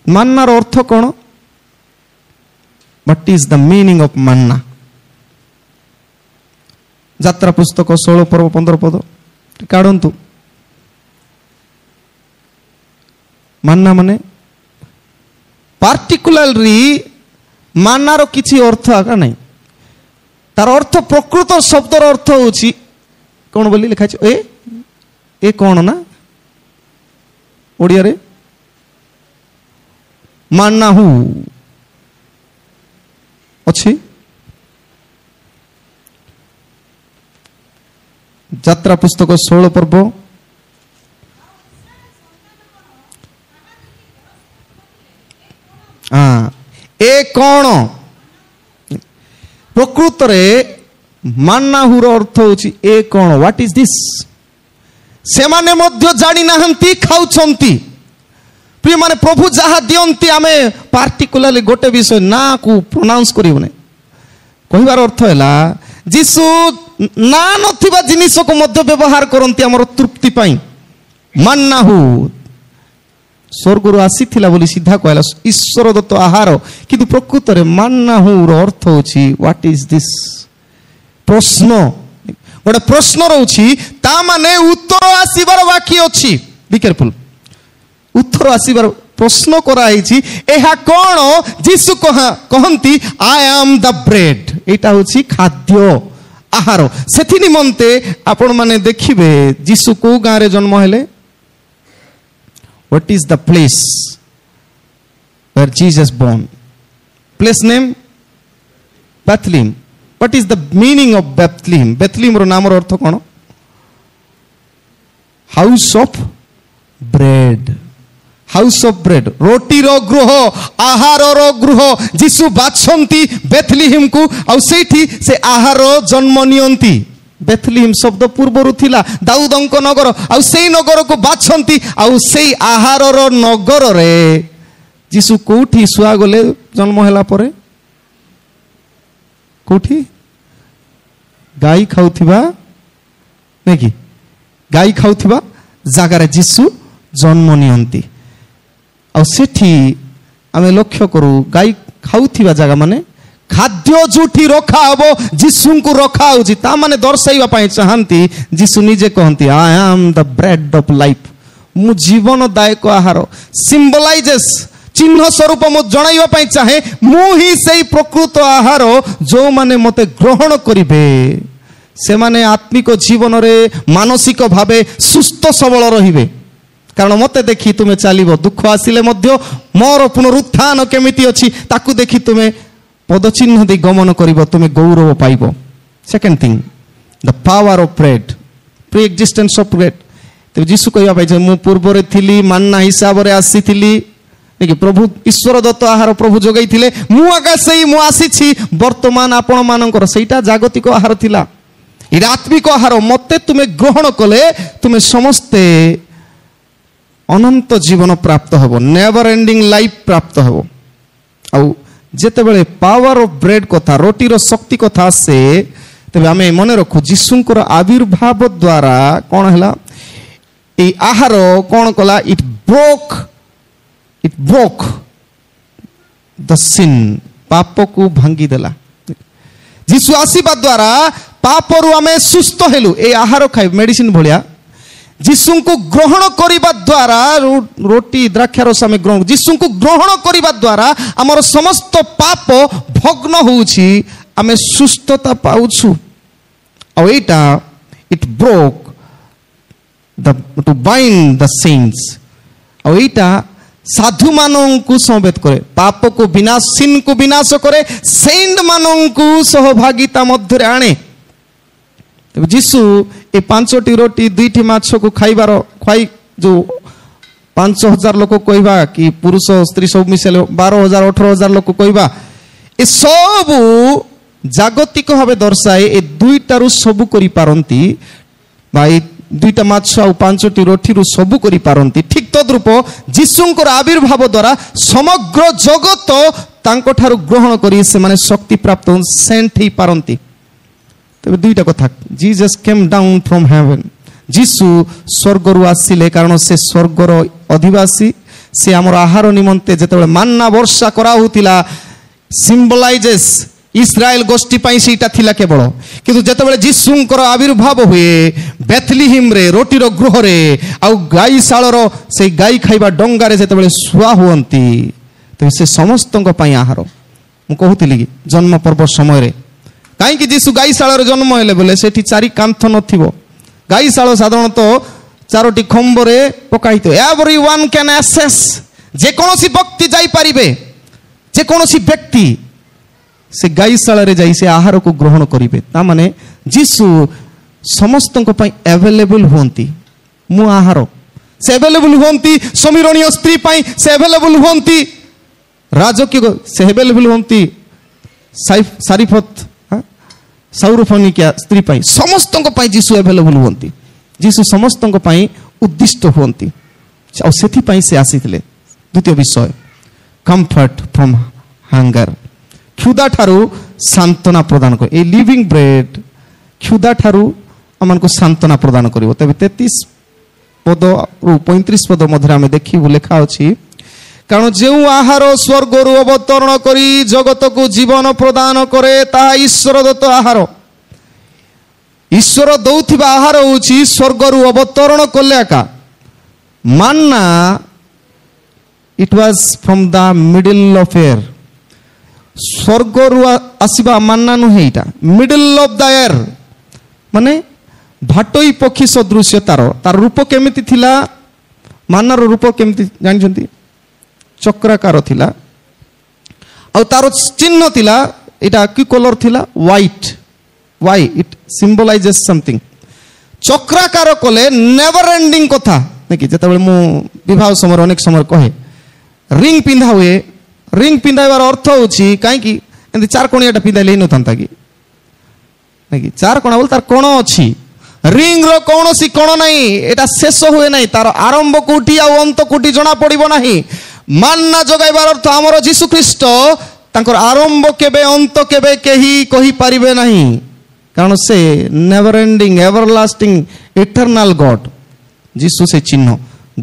मान्नार अर्थ कोन what is the meaning of manna यात्रा पुस्तक 16 पर्व 15 पद काढंतु मान्ना माने पार्टिकुलरली मान्नार किछि अर्थ आका नहीं तार अर्थ प्रकृत शब्दर अर्थ होछि कोन बोली लिखा छै ए कोन ना ओडिया रे मान्ना हु अछि यात्रा पुस्तक 16 पर्व ए कौन प्रकृत रे मान्नाहुर अर्थ होछि ए कौन व्हाट इज दिस से माने मध्य जानि नाहंती खाउछंती प्रिय माने प्रभु जहा दियंती आमे पार्टिकुलरली गोटे विषय ना को प्रोनाउंस करिबने कहिबार अर्थ हैला जीशु ना नथिबा जिनिस को मध्य व्यवहार करंती हमर तृप्ति पाई मान्नाहु स्वर्गरु आसीथिला बोली सीधा कहला ईश्वर दत्त आहार किंतु प्रकृत रे मान्नाहुर अर्थ होछि व्हाट इज दिस प्रश्न गोटे प्रश्न रहउछि ता माने उत्तर आसीबार बाकी अछि बी केयरफुल उत्तर आसीबार प्रश्न करा हिछि एहा कोन जीशु कहंती आई एम द ब्रेड एटा होछि खाद्य आहार सेथि निमंते आपण माने देखिबे जीशु को गां रे जन्म हेले what is the place where Jesus born place name Bethlehem what is the meaning of Bethlehem Bethlehem रो नाम रो अर्थ कोन house of bread house of bread रोटी रो गृह आहार रो गृह जीशु बाछंती बेथलेहम को आ सेठी से आहार जन्म नियंती बेथलेहम शब्द पूर्वरु थिला दाऊदंक नगर आ सेई नगर को बाछंती आ सेई आहार रो नगर रे जीशु कोठी सुआ गले जन्म हैला परे कोठी गाई खाउथिबा नेकी गाई खाउथिबा जागा रे जीशु जन्म नियंती आ सेठी आमे लक्ष्य करू गाई खाउथिबा जागा माने ଖାଦ୍ୟ ଯୋଉଠି ରଖା ହବ ଯୀଶୁଙ୍କୁ ରଖା ହଉଛି, ତା ମାନେ ଦର୍ଶାଇବା ପାଇଁ ଚାହାନ୍ତି। ଯୀଶୁ ନିଜେ କହନ୍ତି I am the bread of life, ମୁଁ ଜୀବନଦାୟକ ଆହାର। ସିମ୍ବଲାଇଜେସ୍, ଚିହ୍ନ ସ୍ୱରୂପ ମୁଁ ଜଣାଇବା ପାଇଁ ଚାହେଁ ମୁଁ ହିଁ ସେଇ ପ୍ରକୃତ ଆହାର। ଯୋଉମାନେ ମୋତେ ଗ୍ରହଣ କରିବେ ସେମାନେ ଆତ୍ମିକ ଜୀବନରେ ମାନସିକ ଭାବେ ସୁସ୍ଥ ସବଳ ରହିବେ। କାରଣ ମୋତେ ଦେଖି ତୁମେ ଚାଲିବ, ଦୁଃଖ ଆସିଲେ ମଧ୍ୟ ମୋର ପୁନରୁତ୍ଥାନ କେମିତି ଅଛି ତାକୁ ଦେଖି ତୁମେ ପଦଚିହ୍ନ ଦେଇ ଗମନ କରିବ, ତୁମେ ଗୌରବ ପାଇବ। Second thing, the power of bread, pre existence of bread. ତେବେ ଯୀଶୁ କହିବା ପାଇଁ ମୁଁ ପୂର୍ବରେ ଥିଲି, ମାନ୍ନା ହିସାବରେ ଆସିଥିଲି, ପ୍ରଭୁ ଈଶ୍ୱର ଦତ୍ତ ଆହାର ପ୍ରଭୁ ଯୋଗାଇଥିଲେ। ମୁଁ ଆଗା ସେଇ ମୁଁ ଆସିଛି ବର୍ତ୍ତମାନ ଆପଣ ମାନଙ୍କର। ସେଇଟା ଜାଗତିକ ଆହାର ଥିଲା, ଏଇଟା ଆତ୍ମିକ ଆହାର। ମୋତେ ତୁମେ ଗ୍ରହଣ କଲେ ତୁମେ ସମସ୍ତେ ଅନନ୍ତ ଜୀବନ ପ୍ରାପ୍ତ ହେବ, ନେଭର ଏଣ୍ଡିଂ ଲାଇଫ୍ ପ୍ରାପ୍ତ ହେବ। ଆଉ ଯେତେବେଳେ ପାୱାର ଅଫ୍ ବ୍ରେଡ୍ କଥା, ରୋଟିର ଶକ୍ତି କଥା ଆସେ, ତେବେ ଆମେ ମନେ ରଖୁ ଯୀଶୁଙ୍କର ଆବିର୍ଭାବ ଦ୍ୱାରା କ'ଣ ହେଲା? এই আহার কোণ কলা? ইট ব্রোক দ সিন, পাপকু ভাঙ্গি দেলা। যিশু আসিবা দ্বারা পাপরু আমি সুস্থ হেলু। এই আহার খাই মেডিসিন ভলিয়া যিশুଙ୍କୁ গ্রহণ করিবা দ্বারা, রোটি দ্রাক্ষারস আমি গ্রহণ, যিশুଙ୍କୁ গ্রহণ করিবা দ্বারা আমার সমস্ত পাপ ভগ্ন হଉଛି, আমি সুস্থতা পাউছু। আর এইটা ইট broke to bind the saints। ଆଉ ଏଇଟା ସାଧୁମାନଙ୍କୁ ସମବେତ କରେ, ପାପକୁ ବିନାଶ, ସିନ୍କୁ ବିନାଶ କରେ, ସେଣ୍ଟ ମାନଙ୍କୁ ସହଭାଗିତା ମଧ୍ୟରେ ଆଣେ। ତେବେ ଯୀଶୁ ଏ 5ଟି ରୋଟି 2ଟି ମାଛକୁ ଖାଇବାର ଖୁଆଇ, ଯୋଉ 5,000 ଲୋକ କହିବା କି ପୁରୁଷ ସ୍ତ୍ରୀ ସବୁ ମିଶାଇଲେ 12,000 18,000 ଲୋକ କହିବା, ଏ ସବୁ ଜାଗତିକ ଭାବେ ଦର୍ଶାଏ ଏ 2ଟାରୁ ସବୁ କରିପାରନ୍ତି, ବା ଏ 2ଟା ମାଛ ଆଉ 5ଟି ରୋଟିରୁ ସବୁ କରିପାରନ୍ତି। ଠିକ୍ ତଦ୍ରୂପ ଯୀଶୁଙ୍କର ଆବିର୍ଭାବ ଦ୍ୱାରା ସମଗ୍ର ଜଗତ ତାଙ୍କଠାରୁ ଗ୍ରହଣ କରି ସେମାନେ ଶକ୍ତି ପ୍ରାପ୍ତ ସେଣ୍ଟ ହେଇପାରନ୍ତି। ତେବେ 2ଟା କଥା, ଜିଜସ୍ କେମ୍ ଡାଉନ୍ ଫ୍ରମ୍ ହେଭେନ୍, ଯୀଶୁ ସ୍ୱର୍ଗରୁ ଆସିଲେ, କାରଣ ସେ ସ୍ୱର୍ଗର ଅଧିବାସୀ। ସେ ଆମର ଆହାର ନିମନ୍ତେ ଯେତେବେଳେ ମାନ୍ନା ବର୍ଷା କରାହଉଥିଲା, ସିମ୍ବଲାଇଜେସ୍ ଇସ୍ରାଏଲ ଗୋଷ୍ଠୀ ପାଇଁ ସେଇଟା ଥିଲା କେବଳ। କିନ୍ତୁ ଯେତେବେଳେ ଯୀଶୁଙ୍କର ଆବିର୍ଭାବ ହୁଏ ବେଥଲିହିମରେ, ରୋଟିର ଗୃହରେ, ଆଉ ଗାଈଶାଳର ସେଇ ଗାଈ ଖାଇବା ଡଙ୍ଗାରେ ଯେତେବେଳେ ଶୁଆ ହୁଅନ୍ତି, ତେବେ ସେ ସମସ୍ତଙ୍କ ପାଇଁ ଆହାର। ମୁଁ କହୁଥିଲି କି ଜନ୍ମ ପର୍ବ ସମୟରେ କାହିଁକି ଯୀଶୁ ଗାଈଶାଳରେ ଜନ୍ମ ହେଲେ ବୋଲେ ସେଠି 4 କାନ୍ଥ ନଥିବ। ଗାଈଶାଳ ସାଧାରଣତଃ 4ଟି ଖମ୍ବରେ ପକାଇଥିବ। ଏଭରି ୱାନ୍ କ୍ୟାନ୍ ଆକ୍ସେସ୍, ଯେକୌଣସି ବ୍ୟକ୍ତି ଯାଇପାରିବେ, ଯେକୌଣସି ବ୍ୟକ୍ତି ସେ ଗାଈଶାଳରେ ଯାଇ ସେ ଆହାରକୁ ଗ୍ରହଣ କରିବେ। ତା ମାନେ ଯୀଶୁ ସମସ୍ତଙ୍କ ପାଇଁ ଆଭେଲେବୁଲ ହୁଅନ୍ତି। ମୁଁ ଆହାର, ସେ ଆଭେଲେବୁଲ ହୁଅନ୍ତି। ସମୀରଣୀୟ ସ୍ତ୍ରୀ ପାଇଁ ସେ ଆଭେଲେବୁଲ ହୁଅନ୍ତି, ରାଜକୀୟ ସେ ଆଭେଲେବୁଲ ହୁଅନ୍ତି, ସାରିଫତ ସୌରଫନିକିଆ ସ୍ତ୍ରୀ ପାଇଁ, ସମସ୍ତଙ୍କ ପାଇଁ ଯୀଶୁ ଆଭେଲେବୁଲ ହୁଅନ୍ତି। ଯୀଶୁ ସମସ୍ତଙ୍କ ପାଇଁ ଉଦ୍ଦିଷ୍ଟ ହୁଅନ୍ତି, ଆଉ ସେଥିପାଇଁ ସେ ଆସିଥିଲେ। ଦ୍ୱିତୀୟ ବିଷୟ, କମ୍ଫର୍ଟ ଫ୍ରମ୍ ହଙ୍ଗର, କ୍ଷୁଧା ଠାରୁ ସାନ୍ତ୍ୱନା ପ୍ରଦାନ କରେ। এই লিভিং ব্রেড କ୍ଷୁଧା ଠାରୁ ଆମମାନଙ୍କୁ ସାନ୍ତ୍ୱନା ପ୍ରଦାନ କରିବ। ତେବେ 33 ପଦରୁ 35 ପଦ ମଧ୍ୟରେ ଆମେ ଦେଖିବୁ ଲେଖା ଅଛି, କାରଣ ଯେଉଁ ଆହାର ସ୍ୱର୍ଗରୁ ଅବତରଣ କରି ଜଗତକୁ ଜୀବନ ପ୍ରଦାନ କରେ ତାହା ଈଶ୍ୱର ଦତ୍ତ ଆହାର। ଈଶ୍ୱର ଦଉଥିବା ଆହାର ହେଉଛି ସ୍ୱର୍ଗରୁ ଅବତରଣ କଲେ ଏକା। Manna it was from the middle of air, ସ୍ୱର୍ଗରୁ ଆସିବା ମାନ୍ନା ନୁହେଁ, ଏଇଟା ମିଡଲ୍ ଅଫ୍ ଦ ଏୟାର, ମାନେ ଭାଟୋଇ ପକ୍ଷୀ ସଦୃଶ୍ୟ। ତାର ରୂପ କେମିତି ଥିଲା? ମାନ୍ନାର ରୂପ କେମିତି ଜାଣିଛନ୍ତି? ଚକ୍ରାକାର ଥିଲା, ଆଉ ତାର ଚିହ୍ନ ଥିଲା, ଏଇଟା କି କଲର ଥିଲା? ହ୍ୱାଇଟ୍। ୱାଇ? ଇଟ୍ ସିମ୍ବଲାଇଜେସ୍ ସମଥିଙ୍ଗ। ଚକ୍ରାକାର କଲେ ନେଭର ଏଣ୍ଡିଂ କଥା ନାକି। ଯେତେବେଳେ ମୁଁ ବିବାହ ସମୟରେ ଅନେକ ସମୟ କହେ ରିଙ୍ଗ ପିନ୍ଧା ହୁଏ, ରିଙ୍ଗ ପିନ୍ଧାଇବାର ଅର୍ଥ ହେଉଛି କାହିଁକି ଏମିତି 4 କଣିଆଟା ପିନ୍ଧାଇଲେ ହେଇନଥାନ୍ତା କି ନାକି? 4 କଣା ବୋଲି ତାର କଣ ଅଛି, ରିଙ୍ଗର କୌଣସି କଣ ନାହିଁ, ଏଇଟା ଶେଷ ହୁଏ ନାହିଁ, ତାର ଆରମ୍ଭ କୋଉଠି ଆଉ ଅନ୍ତ କୋଉଠି ଜଣା ପଡିବ ନାହିଁ। ମାନ୍ନା ଯୋଗାଇବାର ଅର୍ଥ ଆମର ଯୀଶୁ ଖ୍ରୀଷ୍ଟ, ତାଙ୍କର ଆରମ୍ଭ କେବେ ଅନ୍ତ କେବେ କେହି କହିପାରିବେ ନାହିଁ, କାରଣ ସେ ନେଭର ଏଣ୍ଡିଂ ଏଭର ଲାଷ୍ଟିଂ ଇଟର୍ନାଲ ଗଡ୍। ଯୀଶୁ ସେ ଚିହ୍ନ,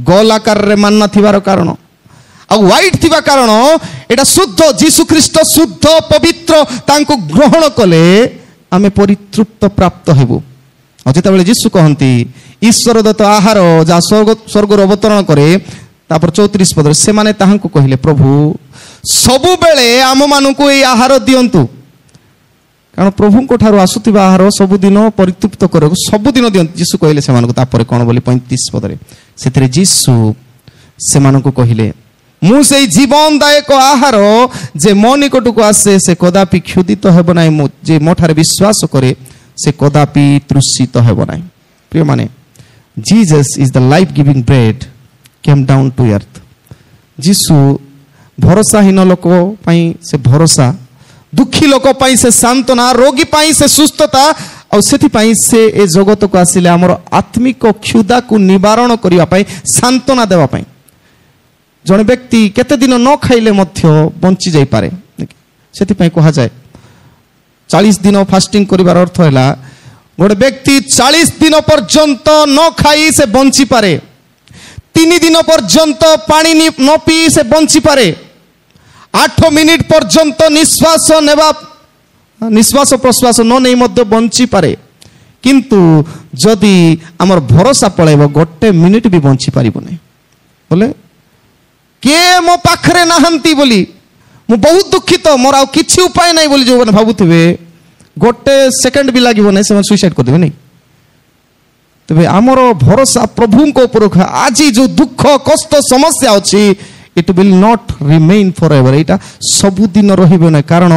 ଗୋଲ ଆକାରରେ ମାନ୍ନା ଥିବାର କାରଣ। ଆଉ ହ୍ୱାଇଟ୍ ଥିବା କାରଣ ଏଇଟା ଶୁଦ୍ଧ, ଯୀଶୁ ଖ୍ରୀଷ୍ଟ ଶୁଦ୍ଧ ପବିତ୍ର, ତାଙ୍କୁ ଗ୍ରହଣ କଲେ ଆମେ ପରିତୃପ୍ତ ପ୍ରାପ୍ତ ହେବୁ। ଆଉ ଯେତେବେଳେ ଯୀଶୁ କହନ୍ତି ଈଶ୍ୱର ଦତ୍ତ ଆହାର ଯାହା ସ୍ୱର୍ଗରୁ ଅବତରଣ କରେ, ତାପରେ 34 ପଦରେ ସେମାନେ ତାହାଙ୍କୁ କହିଲେ, ପ୍ରଭୁ ସବୁବେଳେ ଆମମାନଙ୍କୁ ଏଇ ଆହାର ଦିଅନ୍ତୁ। କାରଣ ପ୍ରଭୁଙ୍କ ଠାରୁ ଆସୁଥିବା ଆହାର ସବୁଦିନ ପରିତୃପ୍ତ କରିବାକୁ ସବୁଦିନ ଦିଅନ୍ତୁ ଯୀଶୁ କହିଲେ ସେମାନଙ୍କୁ। ତାପରେ କ'ଣ ବୋଲି 35 ପଦରେ ସେଥିରେ ଯୀଶୁ ସେମାନଙ୍କୁ କହିଲେ, ମୁଁ ସେଇ ଜୀବନଦାୟକ ଆହାର, ଯେ ମୋ ନିକଟକୁ ଆସେ ସେ କଦାପି କ୍ଷୁଧିତ ହେବ ନାହିଁ, ଯେ ମୋ ଠାରେ ବିଶ୍ୱାସ କରେ ସେ କଦାପି ତୃଷିତ ହେବ ନାହିଁ। ପ୍ରିୟମାନେ, Jesus is the life giving bread came down to earth. ଯୀଶୁ ଭରସାହୀନ ଲୋକ ପାଇଁ ସେ ଭରସା, ଦୁଃଖୀ ଲୋକ ପାଇଁ ସେ ସାନ୍ତ୍ୱନା, ରୋଗୀ ପାଇଁ ସେ ସୁସ୍ଥତା, ଆଉ ସେଥିପାଇଁ ସେ ଏ ଜଗତକୁ ଆସିଲେ ଆମର ଆତ୍ମିକ କ୍ଷୁଧାକୁ ନିବାରଣ କରିବା ପାଇଁ, ସାନ୍ତ୍ୱନା ଦେବା ପାଇଁ। ଜଣେ ବ୍ୟକ୍ତି କେତେ ଦିନ ନ ଖାଇଲେ ମଧ୍ୟ ବଞ୍ଚି ଯାଇପାରେ, ସେଥିପାଇଁ କୁହାଯାଏ 40 ଦିନ ଫାଷ୍ଟିଂ କରିବାର ଅର୍ଥ ହେଲା ଗୋଟେ ବ୍ୟକ୍ତି 40 ଦିନ ପର୍ଯ୍ୟନ୍ତ ନ ଖାଇ ସେ ବଞ୍ଚିପାରେ, 3 ଦିନ ପର୍ଯ୍ୟନ୍ତ ପାଣି ନ ପିଇ ସେ ବଞ୍ଚିପାରେ, 8 ମିନିଟ୍ ପର୍ଯ୍ୟନ୍ତ ନିଶ୍ୱାସ ପ୍ରଶ୍ୱାସ ନ ନେଇ ମଧ୍ୟ ବଞ୍ଚିପାରେ। କିନ୍ତୁ ଯଦି ଆମର ଭରସା ପଳାଇବ 1 ମିନିଟ୍ ବି ବଞ୍ଚି ପାରିବନି। ବୋଲେ କିଏ ମୋ ପାଖରେ ନାହାନ୍ତି ବୋଲି ମୁଁ ବହୁତ ଦୁଃଖିତ, ମୋର ଆଉ କିଛି ଉପାୟ ନାହିଁ ବୋଲି ଯେଉଁମାନେ ଭାବୁଥିବେ 1 ସେକେଣ୍ଡ ବି ଲାଗିବ ନାହିଁ, ସେମାନେ ସୁଇସାଇଡ୍ କରିଦେବେ ନାହିଁ। ତେବେ ଆମର ଭରସା ପ୍ରଭୁଙ୍କ ଉପରକୁ। ଆଜି ଯେଉଁ ଦୁଃଖ କଷ୍ଟ ସମସ୍ୟା ଅଛି, it will not remain for ever. ଏଇଟା ସବୁଦିନ ରହିବ ନାହିଁ, କାରଣ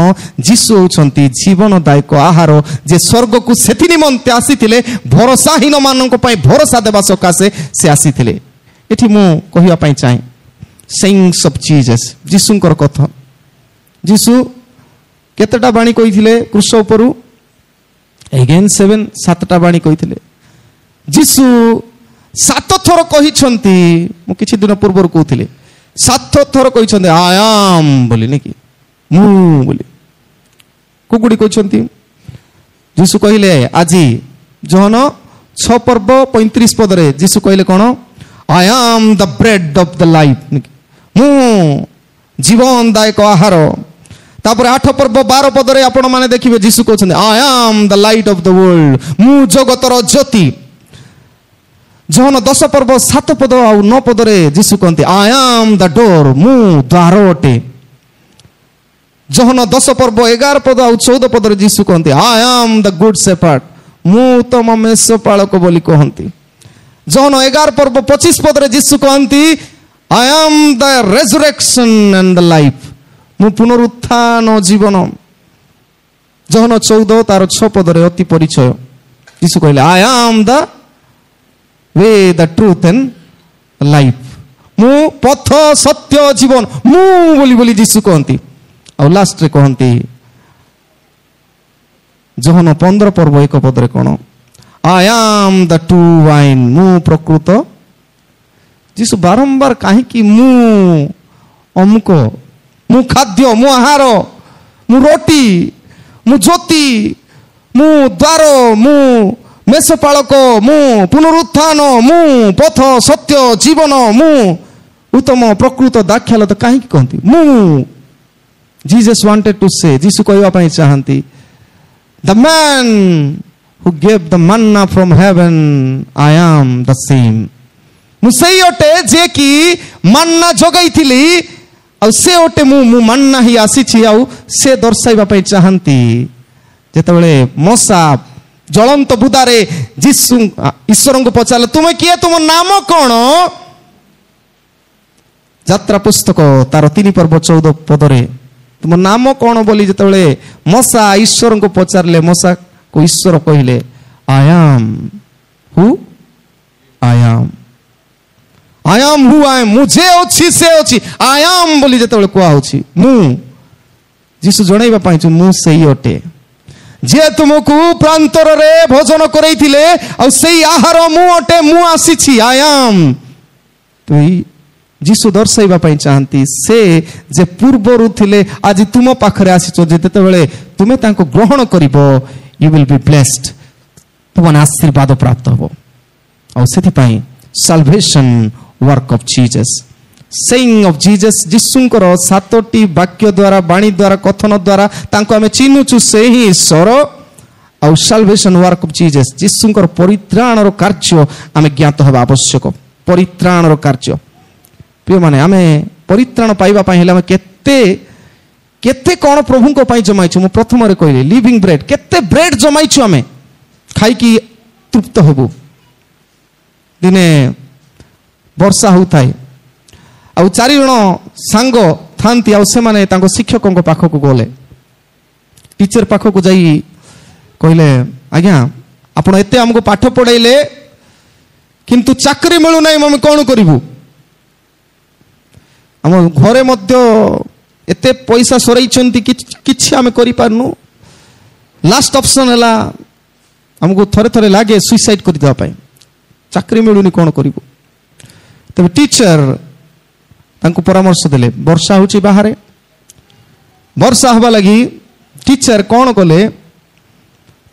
ଯୀଶୁ ହେଉଛନ୍ତି ଜୀବନଦାୟକ ଆହାର, ଯେ ସ୍ୱର୍ଗକୁ ସେଥି ନିମନ୍ତେ ଆସିଥିଲେ, ଭରସାହୀନ ମାନଙ୍କ ପାଇଁ ଭରସା ଦେବା ସକାଶେ ସେ ଆସିଥିଲେ। ଏଠି ମୁଁ କହିବା ପାଇଁ ଚାହେଁ sayings of Jesus, ଯୀଶୁଙ୍କର କଥା। ଯୀଶୁ କେତେଟା ବାଣୀ କହିଥିଲେ କ୍ରୁଶ ଉପରୁ? ଏଗେନ୍ 7ଟା ବାଣୀ କହିଥିଲେ। ଯୀଶୁ 7 ଥର କହିଛନ୍ତି, ମୁଁ କିଛି ଦିନ ପୂର୍ବରୁ କହୁଥିଲି 7 ଥର କହିଛନ୍ତି ଆଇ ଆମ୍ ବୋଲି, ନାକି ମୁଁ ବୋଲି। କୁକୁଡ଼ି କହିଛନ୍ତି। ଯୀଶୁ କହିଲେ ଆଜି ଜହନ 6 ପର୍ବ 35 ପଦରେ ଯୀଶୁ କହିଲେ କ'ଣ? I am the bread of the life, ମୁଁ ଜୀବନଦାୟକ ଆହାର। ତାପରେ 8 ପର୍ବ 12 ପଦରେ ଆପଣ ମାନେ ଦେଖିବେ ଯୀଶୁ କହୁଛନ୍ତି I am the light of the world, ମୁଁ ଜଗତର ଜ୍ୟୋତି। ଜହନ 10 ପର୍ବ 7 ପଦ ଆଉ 9 ପଦରେ ଯୀଶୁ କହନ୍ତି ଆଇ ଆମ୍ ଦ ଡୋର୍, ମୁଁ ଦ୍ୱାର ଅଟେ। ଜହନ 10 ପର୍ବ 11 ପଦ ଆଉ 14 ପଦରେ ଯୀଶୁ କହନ୍ତି ଆଇ ଆମ୍ ଦ ଗୁଡ୍ ସେପାର୍ଡ, ମୁଁ ତମ ମେଷପାଳକ ବୋଲି କହନ୍ତି। ଜହନ 11 ପର୍ବ 25 ପଦରେ ଯୀଶୁ କହନ୍ତି I am the resurrection and the life, ମୁଁ ପୁନରୁତ୍ଥାନ ଜୀବନ। ଜହନ 14 ତାର 6 ପଦରେ ଅତି ପରିଚୟ ଯୀଶୁ କହିଲେ I am the way, the truth and the life, ମୁଁ ପଥ ସତ୍ୟ ଜୀବନ, ମୁଁ ବୋଲି ଯୀଶୁ କହନ୍ତି। ଆଉ ଲାଷ୍ଟରେ କହନ୍ତି ଜହନ 15 ପର୍ବ 1 ପଦରେ କ'ଣ? I am the true wine, ମୁଁ ପ୍ରକୃତ। ଯୀଶୁ ବାରମ୍ବାର କାହିଁକି ମୁଁ ଅମୁକ, ମୁଁ ଖାଦ୍ୟ, ମୁଁ ଆହାର, ମୁଁ ରୋଟି, ମୁଁ ଜ୍ୟୋତି, ମୁଁ ଦ୍ୱାର, ମୁଁ ମେଷପାଳକ, ମୁଁ ପୁନରୁତ୍ଥାନ, ମୁଁ ପଥ ସତ୍ୟ ଜୀବନ, ମୁଁ ଉତ୍ତମ ପ୍ରକୃତ ଦାକ୍ଷାଲତା କାହିଁକି କହନ୍ତି ମୁଁ? Jesus wanted to say, ଯୀଶୁ କହିବା ପାଇଁ ଚାହାନ୍ତି the man who gave the manna from heaven, I am the same, ମୁଁ ସେଇ ଅଟେ ଯେ କି ମନ୍ନା ଯୋଗାଇଥିଲି, ଆଉ ସେ ଅଟେ ମୁଁ ମନ୍ନା ହିଁ ଆସିଛି। ଆଉ ସେ ଦର୍ଶାଇବା ପାଇଁ ଚାହାନ୍ତି ଯେତେବେଳେ ମଶା ଜ୍ୱଳନ୍ତ ବୁଦାରେ ଯୀଶୁ ଈଶ୍ୱରଙ୍କୁ ପଚାରିଲେ ତୁମେ କିଏ, ତୁମ ନାମ କ'ଣ? ଯାତ୍ରା ପୁସ୍ତକ ତାର 3 ପର୍ବ 14 ପଦରେ ତୁମ ନାମ କ'ଣ ବୋଲି ଯେତେବେଳେ ମଶା ଈଶ୍ୱରଙ୍କୁ ପଚାରିଲେ, ମଶାକୁ ଈଶ୍ୱର କହିଲେ I am who I am, I am who I am, ମୁଁ ଯେ ଅଛି ସେ ଅଛି। I am ବୋଲି ଯେତେବେଳେ କୁହାହଉଛି, ମୁଁ ଯୀଶୁ ଜଣାଇବା ପାଇଁ ମୁଁ ସେଇ ଅଟେ ଯିଏ ତୁମକୁ ପ୍ରାନ୍ତରରେ ଭୋଜନ କରେଇଥିଲେ, ଆଉ ସେଇ ଆହାର ମୁଁ ଅଟେ, ମୁଁ ଆସିଛି I am। ଯୀଶୁ ଦର୍ଶାଇବା ପାଇଁ ଚାହାନ୍ତି ସେ ଯେ ପୂର୍ବରୁ ଥିଲେ ଆଜି ତୁମ ପାଖରେ ଆସିଛ, ଯେତେବେଳେ ତୁମେ ତାଙ୍କୁ ଗ୍ରହଣ କରିବ you will be blessed, ତୁମମାନେ ଆଶୀର୍ବାଦ ପ୍ରାପ୍ତ ହେବ। ଆଉ ସେଥିପାଇଁ salvation work of Jesus, saying of Jesus ଯୀଶୁଙ୍କର 7ଟି ବାକ୍ୟ ଦ୍ୱାରା ବାଣୀ ଦ୍ୱାରା କଥନ ଦ୍ୱାରା ତାଙ୍କୁ ଆମେ ଚିହ୍ନୁଛୁ ସେ ହିଁ ଈଶ୍ୱର ଆଉ ସାଲଭେସନ ୱାର୍କ ଅଫ ଜିଜସ୍ ଯୀଶୁଙ୍କର ପରିତ୍ରାଣର କାର୍ଯ୍ୟ ଆମେ ଜ୍ଞାତ ହେବା ଆବଶ୍ୟକ ପରିତ୍ରାଣର କାର୍ଯ୍ୟ ପ୍ରିୟମାନେ ଆମେ ପରିତ୍ରାଣ ପାଇବା ପାଇଁ ହେଲେ ଆମେ କେତେ କେତେ କ'ଣ ପ୍ରଭୁଙ୍କ ପାଇଁ ଜମାଇଛୁ ମୁଁ ପ୍ରଥମରେ କହିଲି ଲିଭିଂ ବ୍ରେଡ୍ କେତେ ବ୍ରେଡ୍ ଜମାଇଛୁ ଆମେ ଖାଇକି ତୃପ୍ତ ହେବୁ ଦିନେ ବର୍ଷା ହେଉଥାଏ ଆଉ 4 ଜଣ ସାଙ୍ଗ ଥାନ୍ତି ଆଉ ସେମାନେ ତାଙ୍କ ଶିକ୍ଷକଙ୍କ ପାଖକୁ ଗଲେ ଟିଚର ପାଖକୁ ଯାଇ କହିଲେ ଆଜ୍ଞା ଆପଣ ଏତେ ଆମକୁ ପାଠ ପଢ଼େଇଲେ କିନ୍ତୁ ଚାକିରି ମିଳୁନାହିଁ ଆମେ କ'ଣ କରିବୁ ଆମ ଘରେ ମଧ୍ୟ ଏତେ ପଇସା ସରେଇଛନ୍ତି କିଛି ଆମେ କରିପାରୁନୁ ଲାଷ୍ଟ ଅପସନ୍ ହେଲା ଆମକୁ ଥରେ ଥରେ ଲାଗେ ସୁଇସାଇଡ୍ କରିଦେବା ପାଇଁ ଚାକିରି ମିଳୁନି କ'ଣ କରିବୁ ତେବେ ଟିଚର ତାଙ୍କୁ ପରାମର୍ଶ ଦେଲେ ବର୍ଷା ହେଉଛି ବାହାରେ ବର୍ଷା ହେବା ଲାଗି ଟିଚର କ'ଣ କଲେ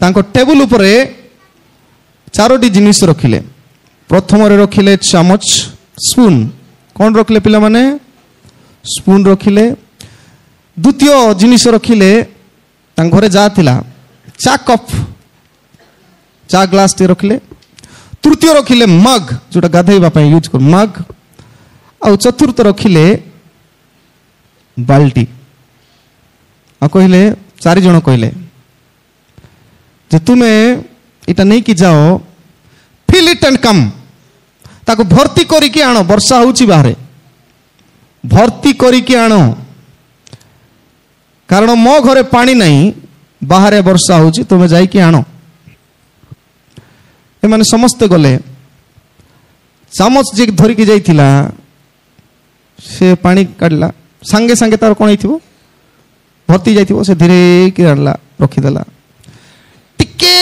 ତାଙ୍କ ଟେବୁଲ ଉପରେ 4ଟି ଜିନିଷ ରଖିଲେ ପ୍ରଥମରେ ରଖିଲେ ଚାମଚ ସ୍ପୁନ୍ କ'ଣ ରଖିଲେ ପିଲାମାନେ ସ୍ପୁନ୍ ରଖିଲେ ଦ୍ୱିତୀୟ ଜିନିଷ ରଖିଲେ ତାଙ୍କ ଘରେ ଯାହା ଥିଲା ଚା କପ୍ ଚା ଗ୍ଲାସଟି ରଖିଲେ ତୃତୀୟ ରଖିଲେ ମଗ୍ ଯେଉଁଟା ଗାଧୋଇବା ପାଇଁ ୟୁଜ୍ କରୁ ମଗ୍ ଆଉ ଚତୁର୍ଥ ରଖିଲେ ବାଲ୍ଟି ଆଉ କହିଲେ 4 ଜଣ କହିଲେ ଯେ ତୁମେ ଏଇଟା ନେଇକି ଯାଅ ଫିଲ୍ ଇଟ୍ ଆଣ୍ଡ କମ୍ ତାକୁ ଭର୍ତ୍ତି କରିକି ଆଣ ବର୍ଷା ହେଉଛି ବାହାରେ ଭର୍ତ୍ତି କରିକି ଆଣ କାରଣ ମୋ ଘରେ ପାଣି ନାହିଁ ବାହାରେ ବର୍ଷା ହେଉଛି ତୁମେ ଯାଇକି ଆଣ ଏମାନେ ସମସ୍ତେ ଗଲେ ଚାମଚ ଯିଏ ଧରିକି ଯାଇଥିଲା ସେ ପାଣି କାଢ଼ିଲା ସାଙ୍ଗେ ସାଙ୍ଗେ ତାର କ'ଣ ହେଇଥିବ ଭର୍ତ୍ତି ଯାଇଥିବ ସେ ଧୀରେ କି ଆଣିଲା ରଖିଦେଲା ଟିକେ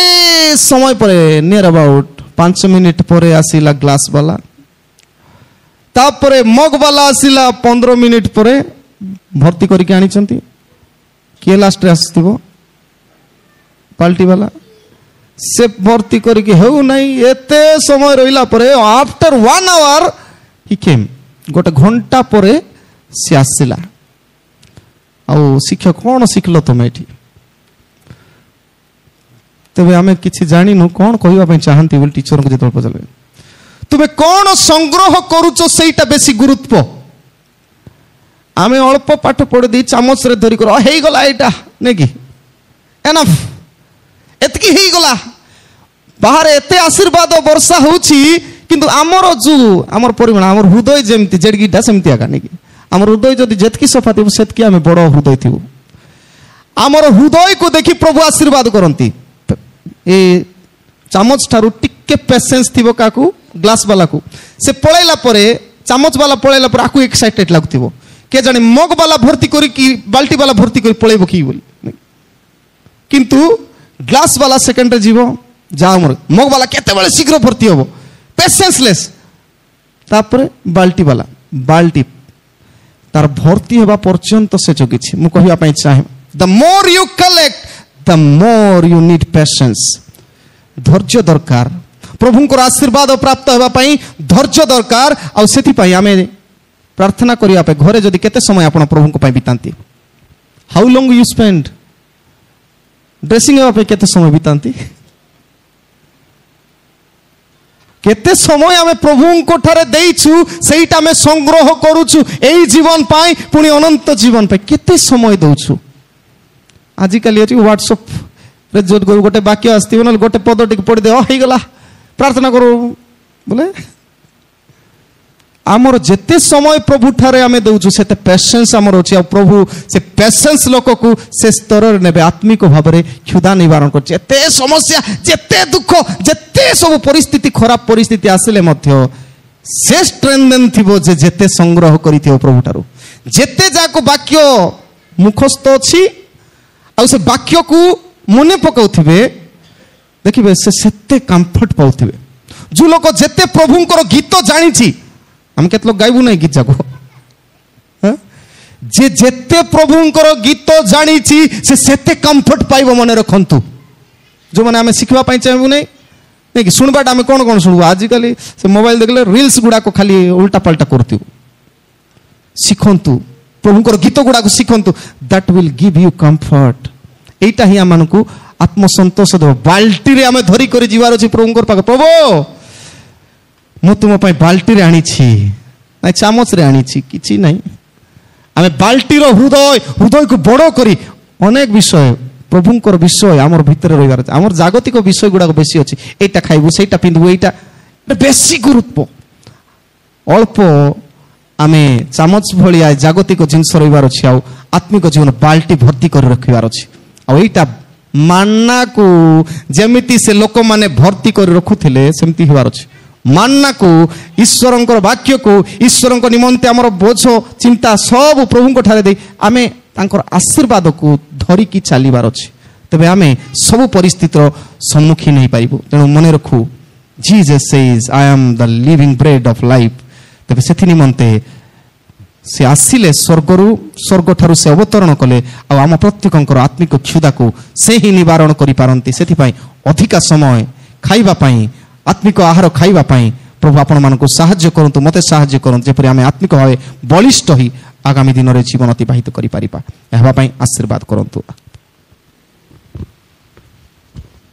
ସମୟ ପରେ ନିୟର ଆବାଉଟ୍ 5 ମିନିଟ୍ ପରେ ଆସିଲା ଗ୍ଲାସ୍ ବାଲା ତାପରେ ମଗ୍ ବାଲା ଆସିଲା 15 ମିନିଟ୍ ପରେ ଭର୍ତ୍ତି କରିକି ଆଣିଛନ୍ତି କିଏ ଲାଷ୍ଟରେ ଆସିଥିବ ବାଲ୍ଟି ବାଲା ସେ ଭର୍ତ୍ତି କରିକି ହେଉନାହିଁ ଏତେ ସମୟ ରହିଲା ପରେ ଆଫ୍ଟର 1 ଆୱାର ହି କେମ୍ ଗୋଟେ ଘଣ୍ଟା ପରେ ସେ ଆସିଲା ଆଉ ଶିକ୍ଷକ କ'ଣ ଶିଖିଲ ତମେ ଏଠି ତେବେ ଆମେ କିଛି ଜାଣିନୁ କ'ଣ କହିବା ପାଇଁ ଚାହାନ୍ତି ବୋଲି ଟିଚରଙ୍କୁ ଯେତେବେଳେ ପଚାରିଲେ ତୁମେ କ'ଣ ସଂଗ୍ରହ କରୁଛ ସେଇଟା ବେଶୀ ଗୁରୁତ୍ୱ ଆମେ ଅଳ୍ପ ପାଠ ପଢ଼ି ଦେଇ ଚାମଚରେ ଧରି କର ହେଇଗଲା ଏଇଟା ନାଇଁ କି ଏନଫ୍ ଏତିକି ହେଇଗଲା ବାହାରେ ଏତେ ଆଶୀର୍ବାଦ ବର୍ଷା ହେଉଛି କିନ୍ତୁ ଆମର ଯେଉଁ ଆମର ପରିମାଣ ଆମର ହୃଦୟ ଯେମିତି ଜେଡ଼ଗିଟା ସେମିତି ଆକା ନାଇଁ କି ଆମର ହୃଦୟ ଯଦି ଯେତିକି ସଫା ଥିବ ସେତିକି ଆମେ ବଡ଼ ହୃଦୟ ଥିବୁ ଆମର ହୃଦୟକୁ ଦେଖି ପ୍ରଭୁ ଆଶୀର୍ବାଦ କରନ୍ତି ଏ ଚାମଚ ଠାରୁ ଟିକେ ପେସେନ୍ସ ଥିବ କାହାକୁ ଗ୍ଲାସ୍ ବାଲାକୁ ସେ ପଳେଇଲା ପରେ ଚାମଚ ବାଲା ପଳେଇଲା ପରେ ଆକୁ ଏକ୍ସାଇଟେଡ୍ ଲାଗୁଥିବ କେ ଜାଣେ ମଗ୍ ବାଲା ଭର୍ତ୍ତି କରିକି ବାଲ୍ଟି ବାଲା ଭର୍ତ୍ତି କରି ପଳେଇବ କି ବୋଲି କିନ୍ତୁ ଗ୍ଲାସ୍ ବାଲା ସେକେଣ୍ଡରେ ଯିବ ଯାହା ମୋର ମଗ୍ ବାଲା କେତେବେଳେ ଶୀଘ୍ର ଭର୍ତ୍ତି ହେବ ପେସେନ୍ସଲେସ୍ ତାପରେ ବାଲ୍ଟି ବାଲା ବାଲ୍ଟି ତାର ଭର୍ତ୍ତି ହେବା ପର୍ଯ୍ୟନ୍ତ ସେ ଜଗିଛି ମୁଁ କହିବା ପାଇଁ ଚାହେଁ the more you collect the more you need patience ଧୈର୍ଯ୍ୟ ଦରକାର ପ୍ରଭୁଙ୍କର ଆଶୀର୍ବାଦ ପ୍ରାପ୍ତ ହେବା ପାଇଁ ଧୈର୍ଯ୍ୟ ଦରକାର ଆଉ ସେଥିପାଇଁ ଆମେ ପ୍ରାର୍ଥନା କରିବା ପାଇଁ ଘରେ ଯଦି କେତେ ସମୟ ଆପଣ ପ୍ରଭୁଙ୍କ ପାଇଁ ବିତାନ୍ତି ହାଉ ଲଙ୍ଗ ୟୁ ସ୍ପେଣ୍ଡ ଡ୍ରେସିଂ ହେବା ପାଇଁ କେତେ ସମୟ ବିତାନ୍ତି କେତେ ସମୟ ଆମେ ପ୍ରଭୁଙ୍କ ଠାରେ ଦେଇଛୁ ସେଇଟା ଆମେ ସଂଗ୍ରହ କରୁଛୁ ଏଇ ଜୀବନ ପାଇଁ ପୁଣି ଅନନ୍ତ ଜୀବନ ପାଇଁ କେତେ ସମୟ ଦଉଛୁ ଆଜିକାଲି ଅଛି ହ୍ୱାଟ୍ସଆପ୍ରେ ଯେଉଁ ଗୋଟେ ବାକ୍ୟ ଆସିଥିବ ନହେଲେ ଗୋଟେ ପଦ ଟିକେ ପଢ଼ିଦେ ହେଇଗଲା ପ୍ରାର୍ଥନା କରୁ ବୋଲେ ଆମର ଯେତେ ସମୟ ପ୍ରଭୁ ଠାରେ ଆମେ ଦେଉଛୁ ସେତେ ପେସେନ୍ସ ଆମର ଅଛି ଆଉ ପ୍ରଭୁ ସେ ପେସେନ୍ସ ଲୋକକୁ ସେ ସ୍ତରରେ ନେବେ ଆତ୍ମିକ ଭାବରେ କ୍ଷୁଧା ନିବାରଣ କରୁଛି ଏତେ ସମସ୍ୟା ଯେତେ ଦୁଃଖ ଯେତେ ସବୁ ପରିସ୍ଥିତି ଖରାପ ପରିସ୍ଥିତି ଆସିଲେ ମଧ୍ୟ ସେ ଷ୍ଟ୍ରେନ୍ଥେନ୍ ଥିବ ଯେ ଯେତେ ସଂଗ୍ରହ କରିଥିବ ପ୍ରଭୁଠାରୁ ଯେତେ ଯାକ ବାକ୍ୟ ମୁଖସ୍ଥ ଅଛି ଆଉ ସେ ବାକ୍ୟକୁ ମନେ ପକାଉଥିବେ ଦେଖିବେ ସେ ସେତେ କମ୍ଫର୍ଟ ପାଉଥିବେ ଯେଉଁ ଲୋକ ଯେତେ ପ୍ରଭୁଙ୍କର ଗୀତ ଜାଣିଛି ଆମେ କେତେ ଲୋକ ଗାଇବୁ ନାହିଁ ଗୀତ ଯାକ ଯେ ଯେତେ ପ୍ରଭୁଙ୍କର ଗୀତ ଜାଣିଛି ସେ ସେତେ କମ୍ଫର୍ଟ ପାଇବ ମନେ ରଖନ୍ତୁ ଯେଉଁମାନେ ଆମେ ଶିଖିବା ପାଇଁ ଚାହିଁବୁ ନାହିଁ ନାଇଁ କି ଶୁଣିବାଟା ଆମେ କ'ଣ କ'ଣ ଶୁଣିବୁ ଆଜିକାଲି ସେ ମୋବାଇଲ ଦେଖିଲେ ରିଲ୍ସ ଗୁଡ଼ାକ ଖାଲି ଉଲ୍ଟା ପାଲ୍ଟା କରୁଥିବୁ ଶିଖନ୍ତୁ, ପ୍ରଭୁଙ୍କର ଗୀତ ଗୁଡ଼ାକୁ ଶିଖନ୍ତୁ। That will give you comfort. ଏଇଟା ହିଁ ଆମମାନଙ୍କୁ ଆତ୍ମସନ୍ତୋଷ ଦେବ। ବାଲ୍ଟିରେ ଆମେ ଧରି କରି ଯିବାର ଅଛି ପ୍ରଭୁଙ୍କର ପାଖ। ପ୍ରଭୁ ମୁଁ ତୁମ ପାଇଁ ବାଲ୍ଟିରେ ଆଣିଛି, ନାଇଁ ଚାମଚରେ ଆଣିଛି, କିଛି ନାହିଁ। ଆମେ ବାଲ୍ଟିର ହୃଦୟକୁ ବଡ଼ କରି ଅନେକ ବିଷୟ, ପ୍ରଭୁଙ୍କର ବିଷୟ ଆମର ଭିତରେ ରହିବାର ଅଛି। ଆମର ଜାଗତିକ ବିଷୟ ଗୁଡ଼ାକ ବେଶୀ ଅଛି। ଏଇଟା ଖାଇବୁ, ସେଇଟା ପିନ୍ଧିବୁ, ଏଇଟା ବେଶୀ ଗୁରୁତ୍ୱ। ଅଳ୍ପ ଆମେ ଚାମଚ ଭଳିଆ ଜାଗତିକ ଜିନିଷ ରହିବାର ଅଛି, ଆଉ ଆତ୍ମିକ ଜୀବନ ବାଲ୍ଟି ଭର୍ତ୍ତି କରି ରଖିବାର ଅଛି। ଆଉ ଏଇଟା ମାନ୍ନାକୁ ଯେମିତି ସେ ଲୋକମାନେ ଭର୍ତ୍ତି କରି ରଖୁଥିଲେ ସେମିତି ହେବାର ଅଛି। ମାନ୍ନାକୁ, ଈଶ୍ୱରଙ୍କର ବାକ୍ୟକୁ, ଈଶ୍ୱରଙ୍କ ନିମନ୍ତେ ଆମର ବୋଝ ଚିନ୍ତା ସବୁ ପ୍ରଭୁଙ୍କ ଠାରେ ଦେଇ ଆମେ ତାଙ୍କର ଆଶୀର୍ବାଦକୁ ଧରିକି ଚାଲିବାର ଅଛି। ତେବେ ଆମେ ସବୁ ପରିସ୍ଥିତିର ସମ୍ମୁଖୀନ ହେଇପାରିବୁ। ତେଣୁ ମନେ ରଖୁ, Jesus says I am the living bread of life. ତେବେ ସେଥି ନିମନ୍ତେ ସେ ଆସିଲେ ସ୍ୱର୍ଗରୁ, ସ୍ୱର୍ଗଠାରୁ ସେ ଅବତରଣ କଲେ, ଆଉ ଆମ ପ୍ରତ୍ୟେକଙ୍କର ଆତ୍ମିକ କ୍ଷୁଧାକୁ ସେ ହିଁ ନିବାରଣ କରିପାରନ୍ତି। ସେଥିପାଇଁ ଅଧିକା ସମୟ ଖାଇବା ପାଇଁ, ଆତ୍ମିକ ଆହାର ଖାଇବା ପାଇଁ ପ୍ରଭୁ ଆପଣମାନଙ୍କୁ ସାହାଯ୍ୟ କରନ୍ତୁ, ମୋତେ ସାହାଯ୍ୟ କରନ୍ତୁ, ଯେପରି ଆମେ ଆତ୍ମିକ ଭାବେ ବଳିଷ୍ଠ ହୋଇ ଆଗାମୀ ଦିନରେ ଜୀବନ ଅତିବାହିତ କରିପାରିବା। ଏହା ପାଇଁ ଆଶୀର୍ବାଦ କରନ୍ତୁ।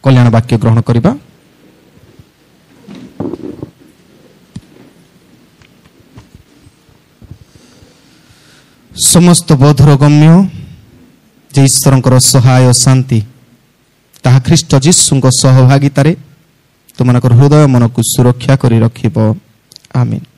କଲ୍ୟାଣ ବାକ୍ୟ ଗ୍ରହଣ କରିବା। ସମସ୍ତ ବୋଧର ଗମ୍ୟ ଯେ ଈଶ୍ୱରଙ୍କର ସହାୟ ଶାନ୍ତି ତାହା ଖ୍ରୀଷ୍ଟ ଯୀଶୁଙ୍କ ସହଭାଗିତାରେ ତୁମମାନଙ୍କର ହୃଦୟ ମନକୁ ସୁରକ୍ଷା କରି ରଖିବ। ଆମିନ୍।